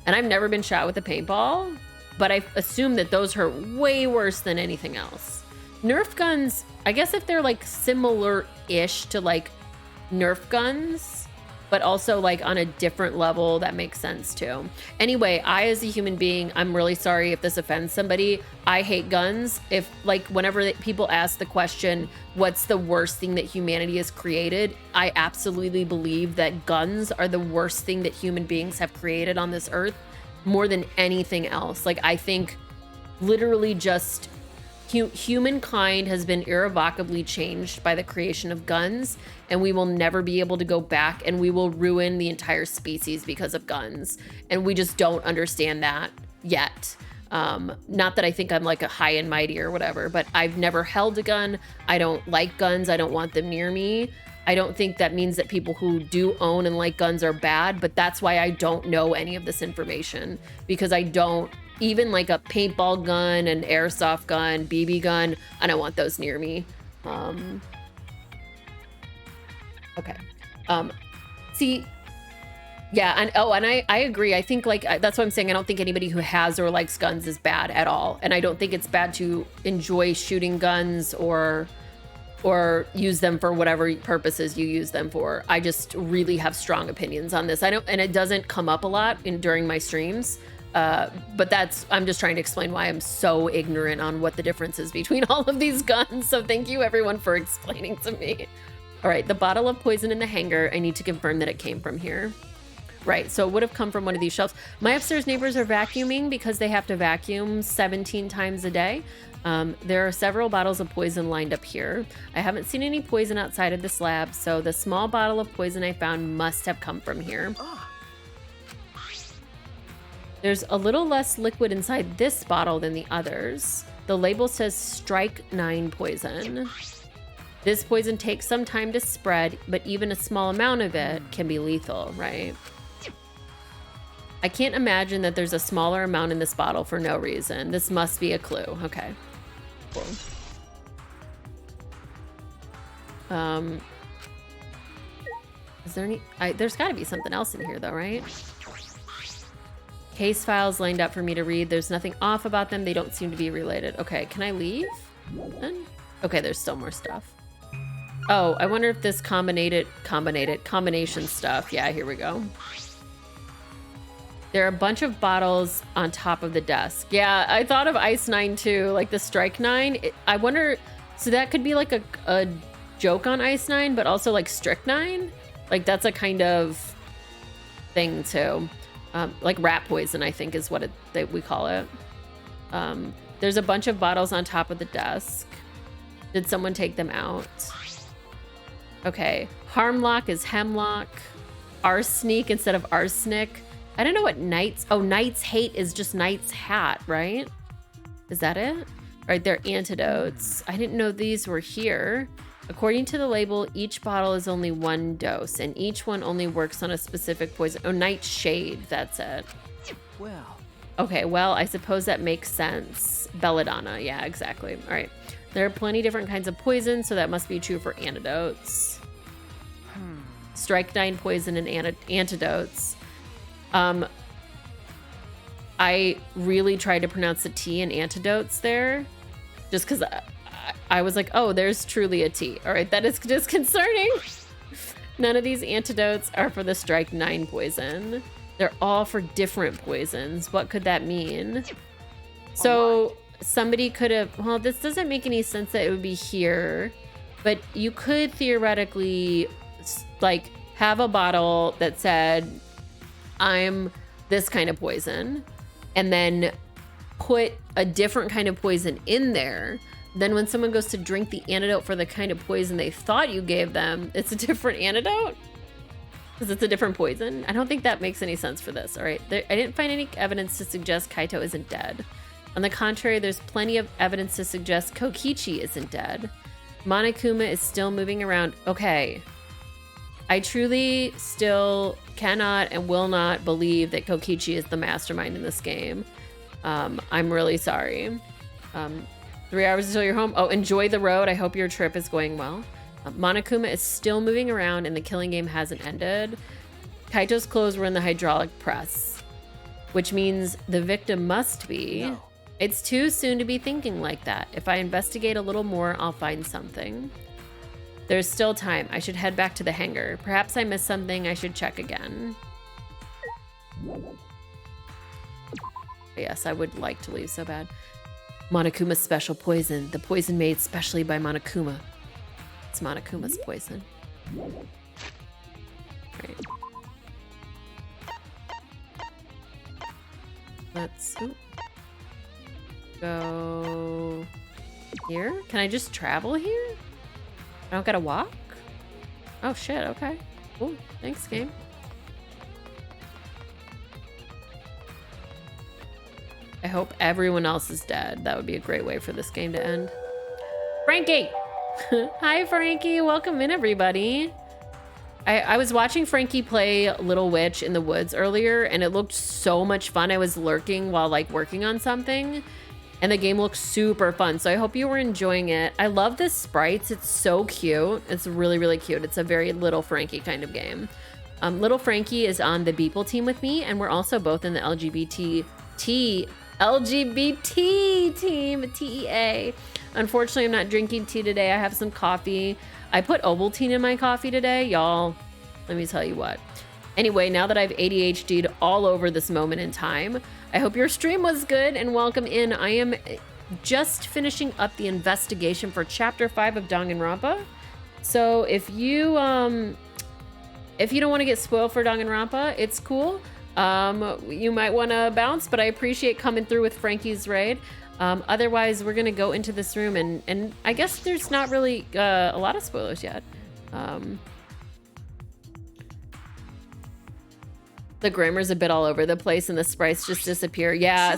And I've never been shot with a paintball, but I assume that those hurt way worse than anything else. Nerf guns, I guess if they're like similar-ish to like Nerf guns, but also like on a different level, that makes sense too. Anyway, I as a human being, I'm really sorry if this offends somebody. I hate guns. If like whenever people ask the question, what's the worst thing that humanity has created? I absolutely believe that guns are the worst thing that human beings have created on this earth more than anything else. Like I think literally just humankind has been irrevocably changed by the creation of guns, and we will never be able to go back, and we will ruin the entire species because of guns. And we just don't understand that yet. Not that I think I'm like a high and mighty or whatever, but I've never held a gun. I don't like guns. I don't want them near me. I don't think that means that people who do own and like guns are bad, but that's why I don't know any of this information, because I don't. Even like a paintball gun, an airsoft gun, BB gun, I don't want those near me. Okay. See, yeah, and I agree. I think like, that's what I'm saying. I don't think anybody who has or likes guns is bad at all. And I don't think it's bad to enjoy shooting guns or use them for whatever purposes you use them for. I just really have strong opinions on this. And it doesn't come up a lot during my streams. But I'm just trying to explain why I'm so ignorant on what the difference is between all of these guns. So thank you everyone for explaining to me. All right, the bottle of poison in the hanger, I need to confirm that it came from here. Right, so it would have come from one of these shelves. My upstairs neighbors are vacuuming because they have to vacuum 17 times a day. There are several bottles of poison lined up here. I haven't seen any poison outside of the slab, so the small bottle of poison I found must have come from here. There's a little less liquid inside this bottle than the others. The label says Strike 9 poison. This poison takes some time to spread, but even a small amount of it can be lethal, right? I can't imagine that there's a smaller amount in this bottle for no reason. This must be a clue. Okay, cool. Is there any, there's gotta be something else in here though, right? Case files lined up for me to read. There's nothing off about them. They don't seem to be related. Okay, can I leave? Okay, there's still more stuff. Oh, I wonder if this combination stuff. Yeah, here we go. There are a bunch of bottles on top of the desk. Yeah, I thought of Ice 9 too, like the Strike 9. I wonder, so that could be like a joke on Ice 9, but also like Strychnine? Like that's a kind of thing too. Like rat poison, I think is what we call it. There's a bunch of bottles on top of the desk. Did someone take them out? Okay, Harmlock is hemlock. Arsenic instead of arsenic. I don't know what Knight's, oh, Knight's Hate is just Knight's Hat, right? Is that it? All right, they're antidotes. I didn't know these were here. According to the label, each bottle is only 1 dose, and each one only works on a specific poison. Oh, Nightshade, that's it. Well. Okay, well, I suppose that makes sense. Belladonna, yeah, exactly. All right, there are plenty different kinds of poison, so that must be true for antidotes. Strike 9 poison and antidotes. I really tried to pronounce the T in antidotes there, just because I was like, oh, there's truly a T. All right, that is just concerning. None of these antidotes are for the Strike 9 poison. They're all for different poisons. What could that mean? So somebody could have, well, this doesn't make any sense that it would be here, but you could theoretically like have a bottle that said, I'm this kind of poison, and then put a different kind of poison in there. Then when someone goes to drink the antidote for the kind of poison they thought you gave them, it's a different antidote because it's a different poison. I don't think that makes any sense for this. All right, I didn't find any evidence to suggest Kaito isn't dead. On the contrary, there's plenty of evidence to suggest Kokichi isn't dead. Monokuma is still moving around. Okay. I truly still cannot and will not believe that Kokichi is the mastermind in this game. I'm really sorry. 3 hours until you're home. Oh, enjoy the road. I hope your trip is going well. Monokuma is still moving around and the killing game hasn't ended. Kaito's clothes were in the hydraulic press, which means the victim must be. No. It's too soon to be thinking like that. If I investigate a little more, I'll find something. There's still time. I should head back to the hangar. Perhaps I missed something. I should check again. Yes, I would like to leave so bad. Monokuma's special poison. The poison made specially by Monokuma. It's Monokuma's poison. Right. Let's go here. Can I just travel here? I don't gotta walk? Oh shit, okay. Cool. Thanks, game. I hope everyone else is dead. That would be a great way for this game to end. Frankie! Hi, Frankie. Welcome in, everybody. I was watching Frankie play Little Witch in the woods earlier, and it looked so much fun. I was lurking while, like, working on something, and the game looks super fun. So I hope you were enjoying it. I love the sprites. It's so cute. It's really, really cute. It's a very Little Frankie kind of game. Little Frankie is on the Beeple team with me, and we're also both in the LGBT team, TEA. Unfortunately, I'm not drinking tea today. I have some coffee. I put Ovaltine in my coffee today. Y'all, let me tell you what. Anyway, now that I've ADHD'd all over this moment in time, I hope your stream was good and welcome in. I am just finishing up the investigation for Chapter 5 of Danganronpa. So if you don't want to get spoiled for Danganronpa, it's cool. You might want to bounce, but I appreciate coming through with Frankie's raid. Otherwise, we're going to go into this room, and I guess there's not really a lot of spoilers yet. The grammar's a bit all over the place, and the sprites just disappear. Yeah,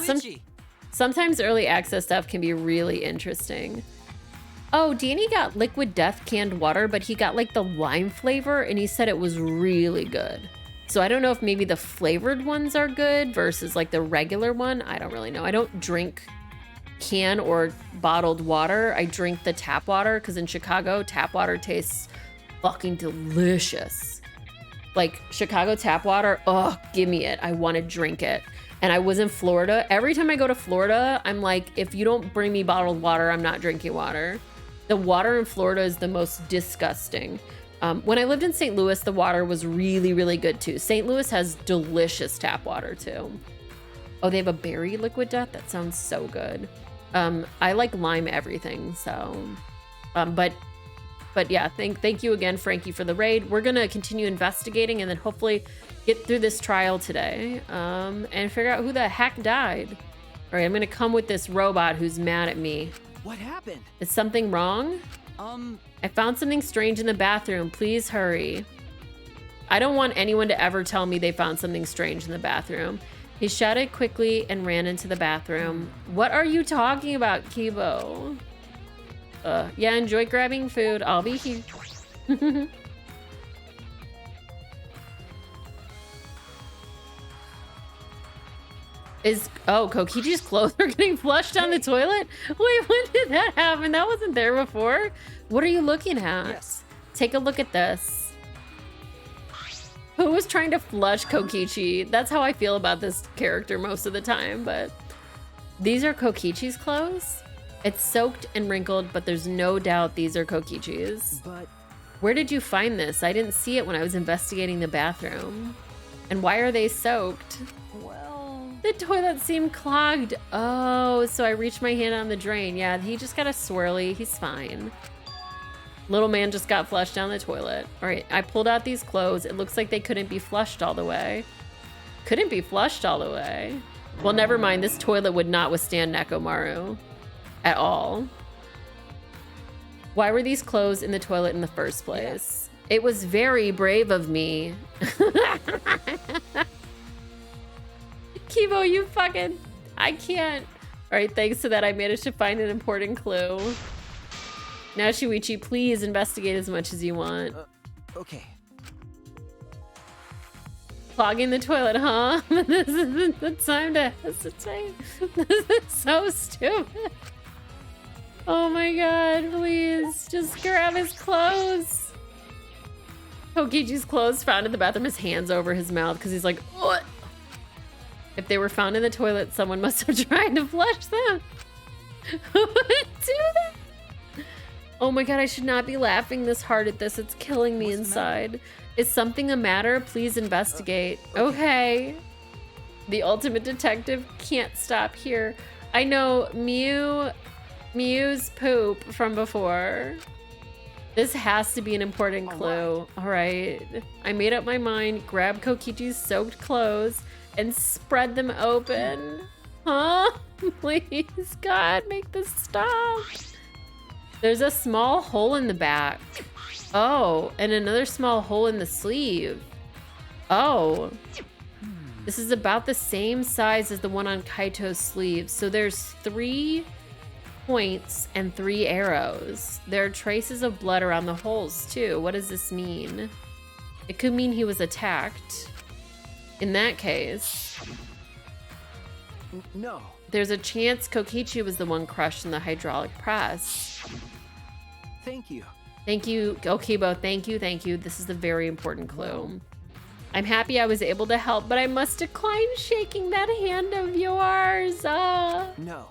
sometimes early access stuff can be really interesting. Oh, Danny got Liquid Death canned water, but he got like the lime flavor, and he said it was really good. So I don't know if maybe the flavored ones are good versus like the regular one. I don't really know. I don't drink can or bottled water. I drink the tap water because in Chicago, tap water tastes fucking delicious. Like Chicago tap water, oh, give me it. I want to drink it. And I was in Florida. Every time I go to Florida, I'm like, if you don't bring me bottled water, I'm not drinking water. The water in Florida is the most disgusting. When I lived in St. Louis, the water was really, really good too. St. Louis has delicious tap water too. Oh, they have a berry Liquid Death? That sounds so good. I like lime everything, so. But yeah, thank you again, Frankie, for the raid. We're gonna continue investigating and then hopefully get through this trial today and figure out who the heck died. All right, I'm gonna come with this robot who's mad at me. What happened? Is something wrong? I found something strange in the bathroom. Please hurry. I don't want anyone to ever tell me they found something strange in the bathroom. He shouted quickly and ran into the bathroom. What are you talking about, Kibo? Yeah, enjoy grabbing food. I'll be here. Kokichi's clothes are getting flushed down the toilet? Wait, when did that happen? That wasn't there before. What are you looking at? Yes. Take a look at this. Who was trying to flush Kokichi? That's how I feel about this character most of the time, but these are Kokichi's clothes? It's soaked and wrinkled, but there's no doubt these are Kokichi's. But where did you find this? I didn't see it when I was investigating the bathroom. And why are they soaked? well, The toilet seemed clogged. Oh, so I reached my hand on the drain. Yeah, he just got a swirly. He's fine. Little man just got flushed down the toilet. All right, I pulled out these clothes. It looks like they couldn't be flushed all the way. Couldn't be flushed all the way. Well, never mind. This toilet would not withstand Nekomaru at all. Why were these clothes in the toilet in the first place? It was very brave of me. Kibo, you fucking... I can't. All right, thanks to that, I managed to find an important clue. Now, Shuichi, please investigate as much as you want. Okay. Clogging the toilet, huh? This isn't the time to hesitate. This is so stupid. Oh my god, please. Just grab his clothes. Kokichi's clothes found in the bathroom, his hands over his mouth because he's like, what? If they were found in the toilet, someone must have tried to flush them. Who would do that? Oh my god, I should not be laughing this hard at this. It's killing me inside. Is something the matter? Please investigate. Okay. The ultimate detective can't stop here. I know Mew's poop from before. This has to be an important clue. All right. I made up my mind. Grab Kokichi's soaked clothes and spread them open. Huh? Please, God, make this stop. There's a small hole in the back. Oh, and another small hole in the sleeve. Oh. This is about the same size as the one on Kaito's sleeve. So there's 3 points and 3 arrows. There are traces of blood around the holes too. What does this mean? It could mean he was attacked. In that case, No. there's a chance Kokichi was the one crushed in the hydraulic press. Thank you. Thank you, Okibo. Thank you, thank you. This is a very important clue. I'm happy I was able to help, but I must decline shaking that hand of yours. No.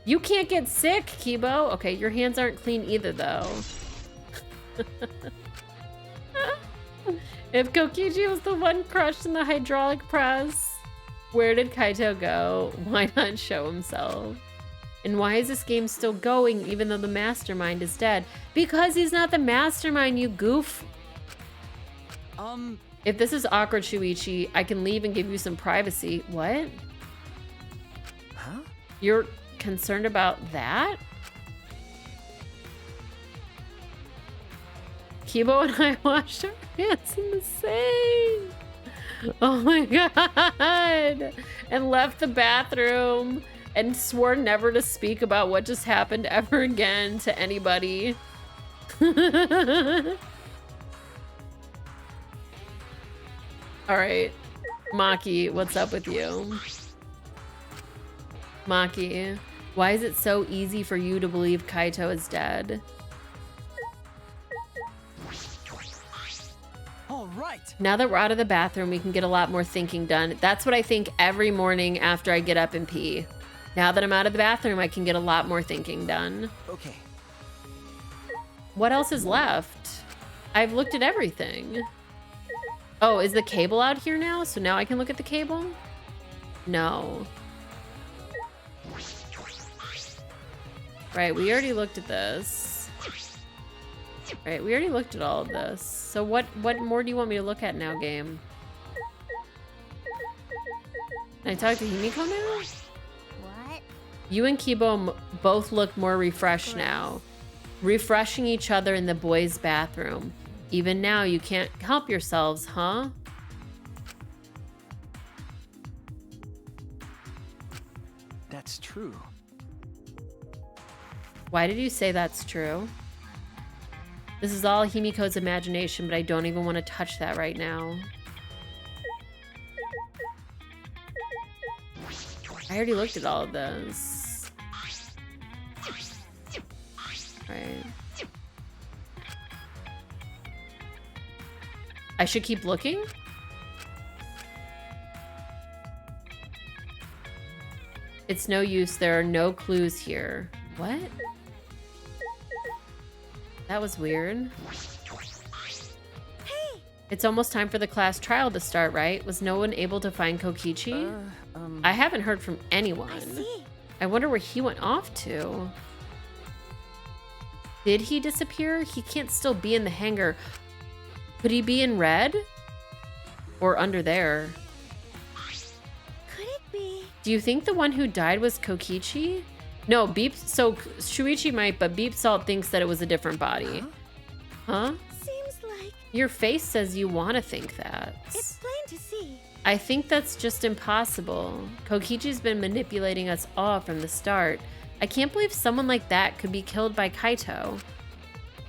You can't get sick, Kibo. Okay, your hands aren't clean either, though. If Kokichi was the one crushed in the hydraulic press, where did Kaito go? Why not show himself? And why is this game still going even though the mastermind is dead? Because he's not the mastermind, you goof. If this is awkward, Shuichi, I can leave and give you some privacy. What? Huh? You're concerned about that? Kibo and I washed our hands in the sink. Oh my god. And left the bathroom and swore never to speak about what just happened ever again to anybody. All right. Maki, what's up with you? Maki, why is it so easy for you to believe Kaito is dead? All right. Now that we're out of the bathroom, we can get a lot more thinking done. That's what I think every morning after I get up and pee. Now that I'm out of the bathroom, I can get a lot more thinking done. Okay. What else is left? I've looked at everything. Oh, is the cable out here now? So now I can look at the cable? No. Right, we already looked at this. Right, we already looked at all of this. So what more do you want me to look at now, game? Can I talk to Himiko now? What? You and Kibo both look more refreshed now. Refreshing each other in the boys' bathroom. Even now, you can't help yourselves, huh? That's true. Why did you say that's true? This is all Himiko's imagination, but I don't even want to touch that right now. I already looked at all of this. Right. I should keep looking? It's no use. There are no clues here. What? That was weird. It's almost time for the class trial to start, right? Was no one able to find Kokichi? I haven't heard from anyone. I see. I wonder where he went off to. Did he disappear? He can't still be in the hangar. Could he be in red? Or under there? Could it be? Do you think the one who died was Kokichi? No, Beep. So Shuichi might, but Beep Salt thinks that it was a different body. Huh? Seems like Your face says you want to think that. it's plain to see. I think that's just impossible. Kokichi's been manipulating us all from the start. I can't believe someone like that could be killed by Kaito.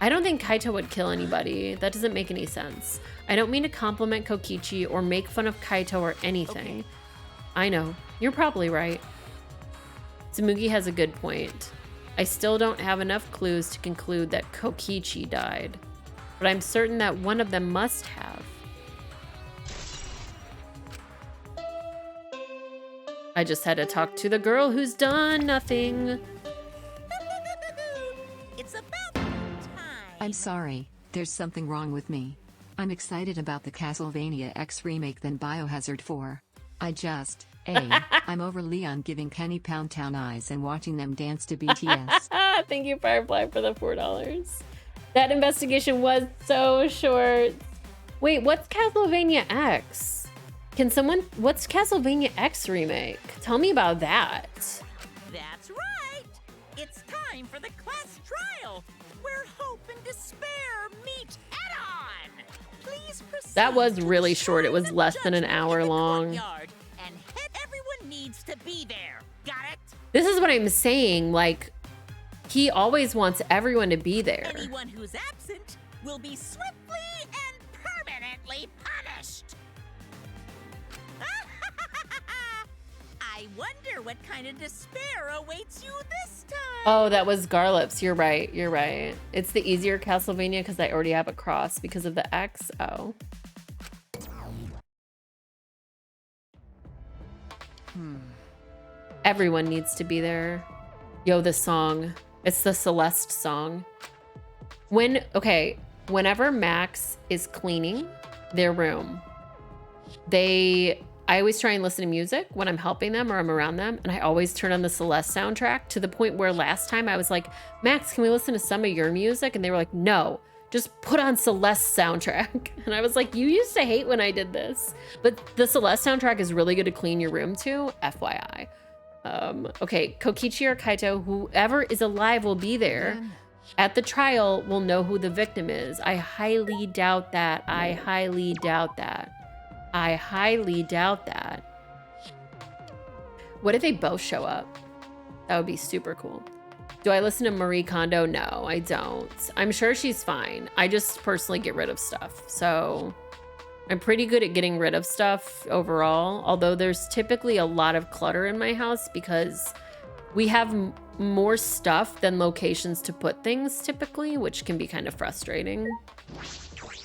I don't think Kaito would kill anybody. That doesn't make any sense. I don't mean to compliment Kokichi or make fun of Kaito or anything. Okay. I know. You're probably right. Tsumugi has a good point. I still don't have enough clues to conclude that Kokichi died, but I'm certain that one of them must have. I just had to talk to the girl who's done nothing. It's about time. I'm sorry, there's something wrong with me. I'm excited about the Castlevania X remake than Biohazard 4. I'm over Leon giving Kenny Pound Town eyes and watching them dance to BTS. Thank you, Firefly, for the $4. That investigation was so short. Wait, what's Castlevania X? What's Castlevania X remake? Tell me about that. That's right! It's time for the class trial, where hope and despair meet head-on! Please proceed. That was to really the short. It was shrine of less than an judgment hour in the long. courtyard, and everyone needs to be there. Got it? This is what I'm saying. Like, he always wants everyone to be there. Anyone who's absent will be swiftly and permanently punished. I wonder what kind of despair awaits you this time. Oh, that was Garlips. You're right. You're right. It's the easier Castlevania because I already have a cross because of the X. Oh. Everyone needs to be there. Yo, this song. It's the Celeste song. Whenever Max is cleaning their room, I always try and listen to music when I'm helping them or I'm around them, and I always turn on the Celeste soundtrack, to the point where last time I was like, Max, can we listen to some of your music? And they were like, no, just put on Celeste soundtrack. And I was like, you used to hate when I did this. But the Celeste soundtrack is really good to clean your room to, FYI. Okay, Kokichi or Kaito, whoever is alive will be there. At the trial, we'll know who the victim is. I highly doubt that. I highly doubt that. I highly doubt that. What if they both show up? That would be super cool. Do I listen to Marie Kondo? No, I don't. I'm sure she's fine. I just personally get rid of stuff. So I'm pretty good at getting rid of stuff overall, although there's typically a lot of clutter in my house because we have more stuff than locations to put things typically, which can be kind of frustrating.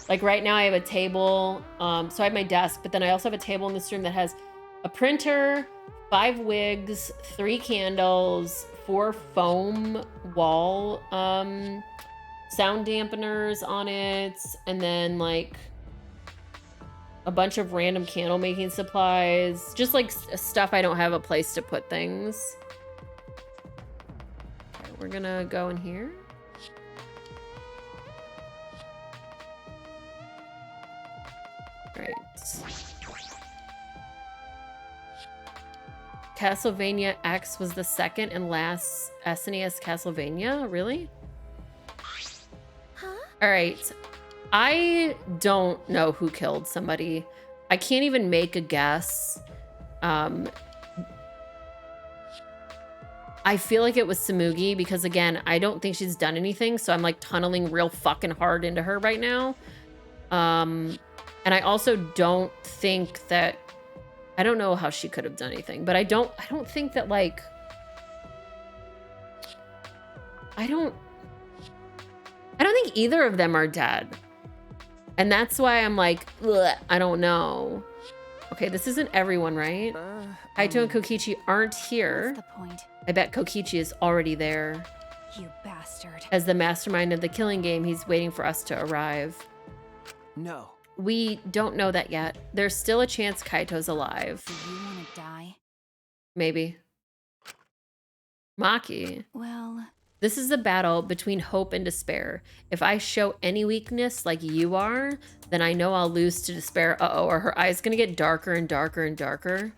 Like right now I have a table, so I have my desk, but then I also have a table in this room that has a printer, 5 wigs, 3 candles, 4 foam wall sound dampeners on it, and then like a bunch of random candle making supplies, just like stuff I don't have a place to put things. Okay, we're gonna go in here. Right. Castlevania X was the second and last SNES Castlevania? Really? Huh? All right. I don't know who killed somebody. I can't even make a guess. I feel like it was Tsumugi because, again, I don't think she's done anything, so I'm like tunneling real fucking hard into her right now. And I also don't think that, I don't know how she could have done anything, but I don't think that, like, I don't think either of them are dead. And that's why I'm like, ugh, I don't know. Okay, this isn't everyone, right? Kaito and Kokichi aren't here. What's the point? I bet Kokichi is already there. You bastard. As the mastermind of the killing game, he's waiting for us to arrive. No. We don't know that yet. There's still a chance Kaito's alive. Do you want to die? Maybe. Maki. Well, This is a battle between hope and despair. If I show any weakness like you are, then I know I'll lose to despair. Uh-oh, are her eyes gonna get darker and darker and darker?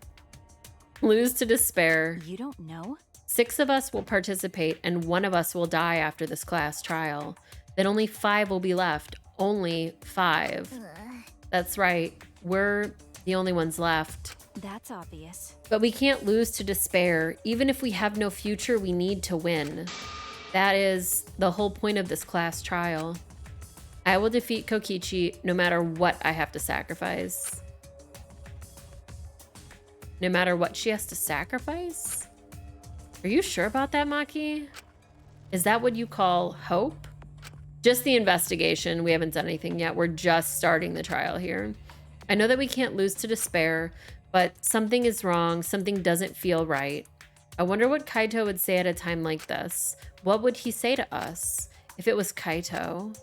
Lose to despair. you don't know? 6 of us will participate and 1 of us will die after this class trial. Then only 5 will be left. Only 5. That's right. We're the only ones left. That's obvious. But we can't lose to despair. Even if we have no future, we need to win. That is the whole point of this class trial. I will defeat Kokichi no matter what I have to sacrifice. No matter what she has to sacrifice? Are you sure about that, Maki? Is that what you call hope? Just the investigation. We haven't done anything yet. We're just starting the trial here. I know that we can't lose to despair, but something is wrong. Something doesn't feel right. I wonder what Kaito would say at a time like this. What would he say to us if it was Kaito?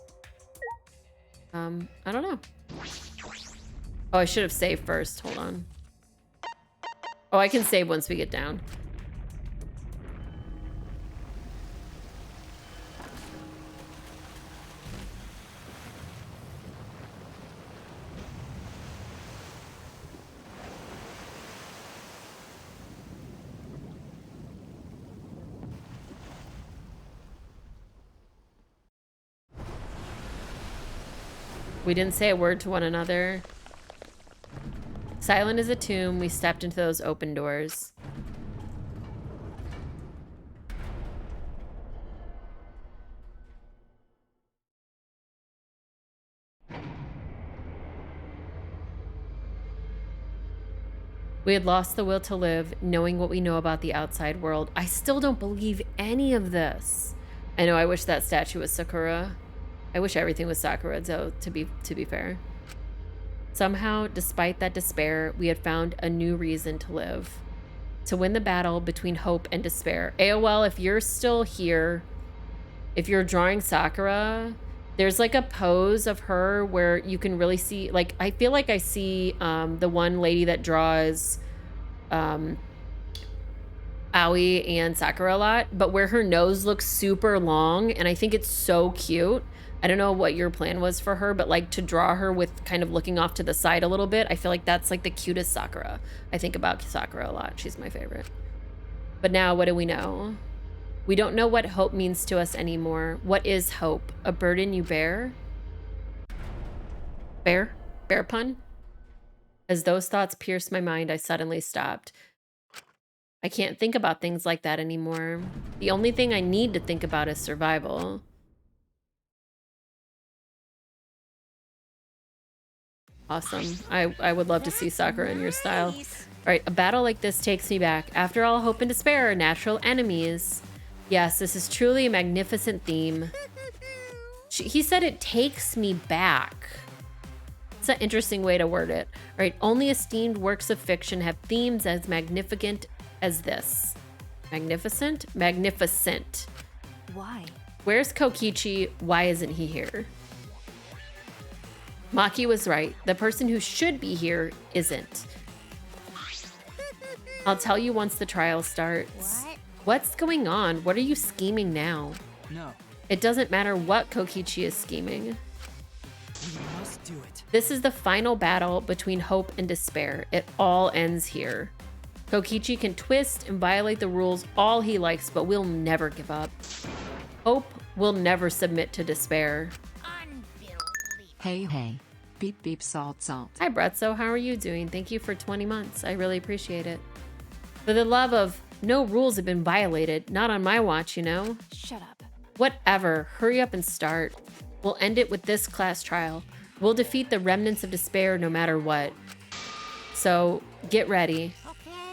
I don't know. Oh, I should have saved first. Hold on. Oh, I can save once we get down. We didn't say a word to one another. Silent as a tomb, we stepped into those open doors. We had lost the will to live, knowing what we know about the outside world. I still don't believe any of this. I know, I wish that statue was Sakura. I wish everything was Sakura, though, to be fair. Somehow, despite that despair, we had found a new reason to live. To win the battle between hope and despair. AOL, if you're still here, if you're drawing Sakura, there's like a pose of her where you can really see, like, I feel like I see the one lady that draws Aoi and Sakura a lot, but where her nose looks super long, and I think it's so cute. I don't know what your plan was for her, but like to draw her with kind of looking off to the side a little bit, I feel like that's like the cutest Sakura. I think about Sakura a lot. She's my favorite. But now, what do we know? We don't know what hope means to us anymore. What is hope? A burden you bear? Bear? Bear pun? As those thoughts pierced my mind, I suddenly stopped. I can't think about things like that anymore. The only thing I need to think about is survival. Awesome. I would love to see Sakura in your style. All right, a battle like this takes me back. After all, hope and despair are natural enemies. Yes, this is truly a magnificent theme. He said it takes me back. It's an interesting way to word it. All right, only esteemed works of fiction have themes as magnificent as this. Magnificent? Magnificent. Why? Where's Kokichi? Why isn't he here? Maki was right. The person who should be here isn't. I'll tell you once the trial starts. What? What's going on? What are you scheming now? No, It doesn't matter what Kokichi is scheming. we must do it. This is the final battle between hope and despair. It all ends here. Kokichi can twist and violate the rules all he likes, but we'll never give up. Hope will never submit to despair. Hey, hey. Beep, beep, salt, salt. Hi, Bretzo. How are you doing? Thank you for 20 months. I really appreciate it. For the love of, no rules have been violated. Not on my watch, you know? Shut up. Whatever. Hurry up and start. We'll end it with this class trial. We'll defeat the remnants of despair no matter what. So, get ready.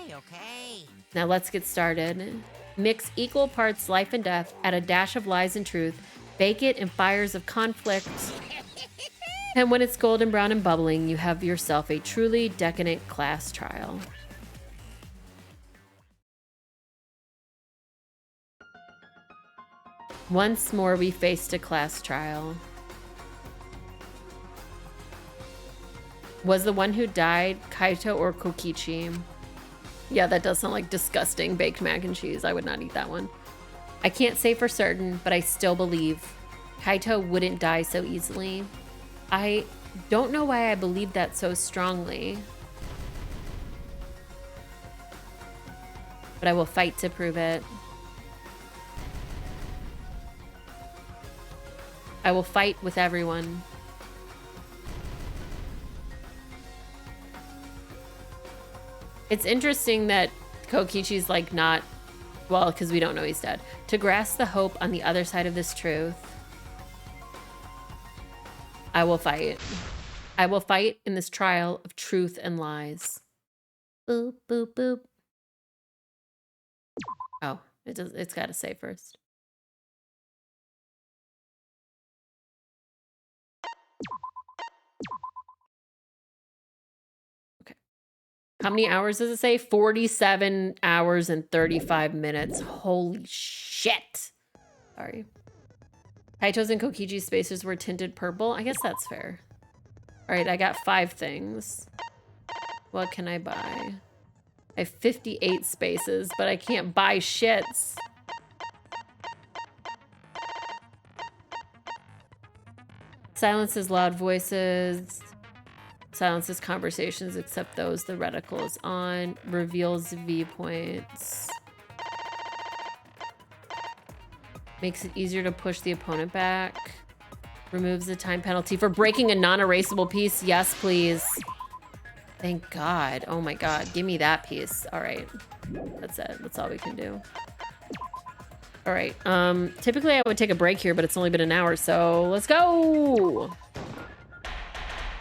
Okay. Now let's get started. Mix equal parts life and death, add a dash of lies and truth, bake it in fires of conflict. And when it's golden brown and bubbling, you have yourself a truly decadent class trial. Once more, we faced a class trial. Was the one who died Kaito or Kokichi? Yeah, that does sound like disgusting baked mac and cheese. I would not eat that one. I can't say for certain, but I still believe Kaito wouldn't die so easily. I don't know why I believe that so strongly, but I will fight to prove it. I will fight with everyone. It's interesting that Kokichi's like not, well, because we don't know he's dead. To grasp the hope on the other side of this truth, I will fight. I will fight in this trial of truth and lies. Boop, boop, boop. Oh, it's got to say first. Okay. How many hours does it say? 47 hours and 35 minutes. Holy shit. Sorry. Kaito's and Kokichi's spaces were tinted purple. I guess that's fair. All right, I got 5 things. What can I buy? I have 58 spaces, but I can't buy shits. Silences loud voices. Silences conversations except those the reticle is on. Reveals viewpoints. Makes it easier to push the opponent back. Removes the time penalty for breaking a non-erasable piece. Yes, please. Thank God. Oh my God. Give me that piece. All right. That's it. That's all we can do. All right. Typically I would take a break here, but it's only been an hour, so let's go.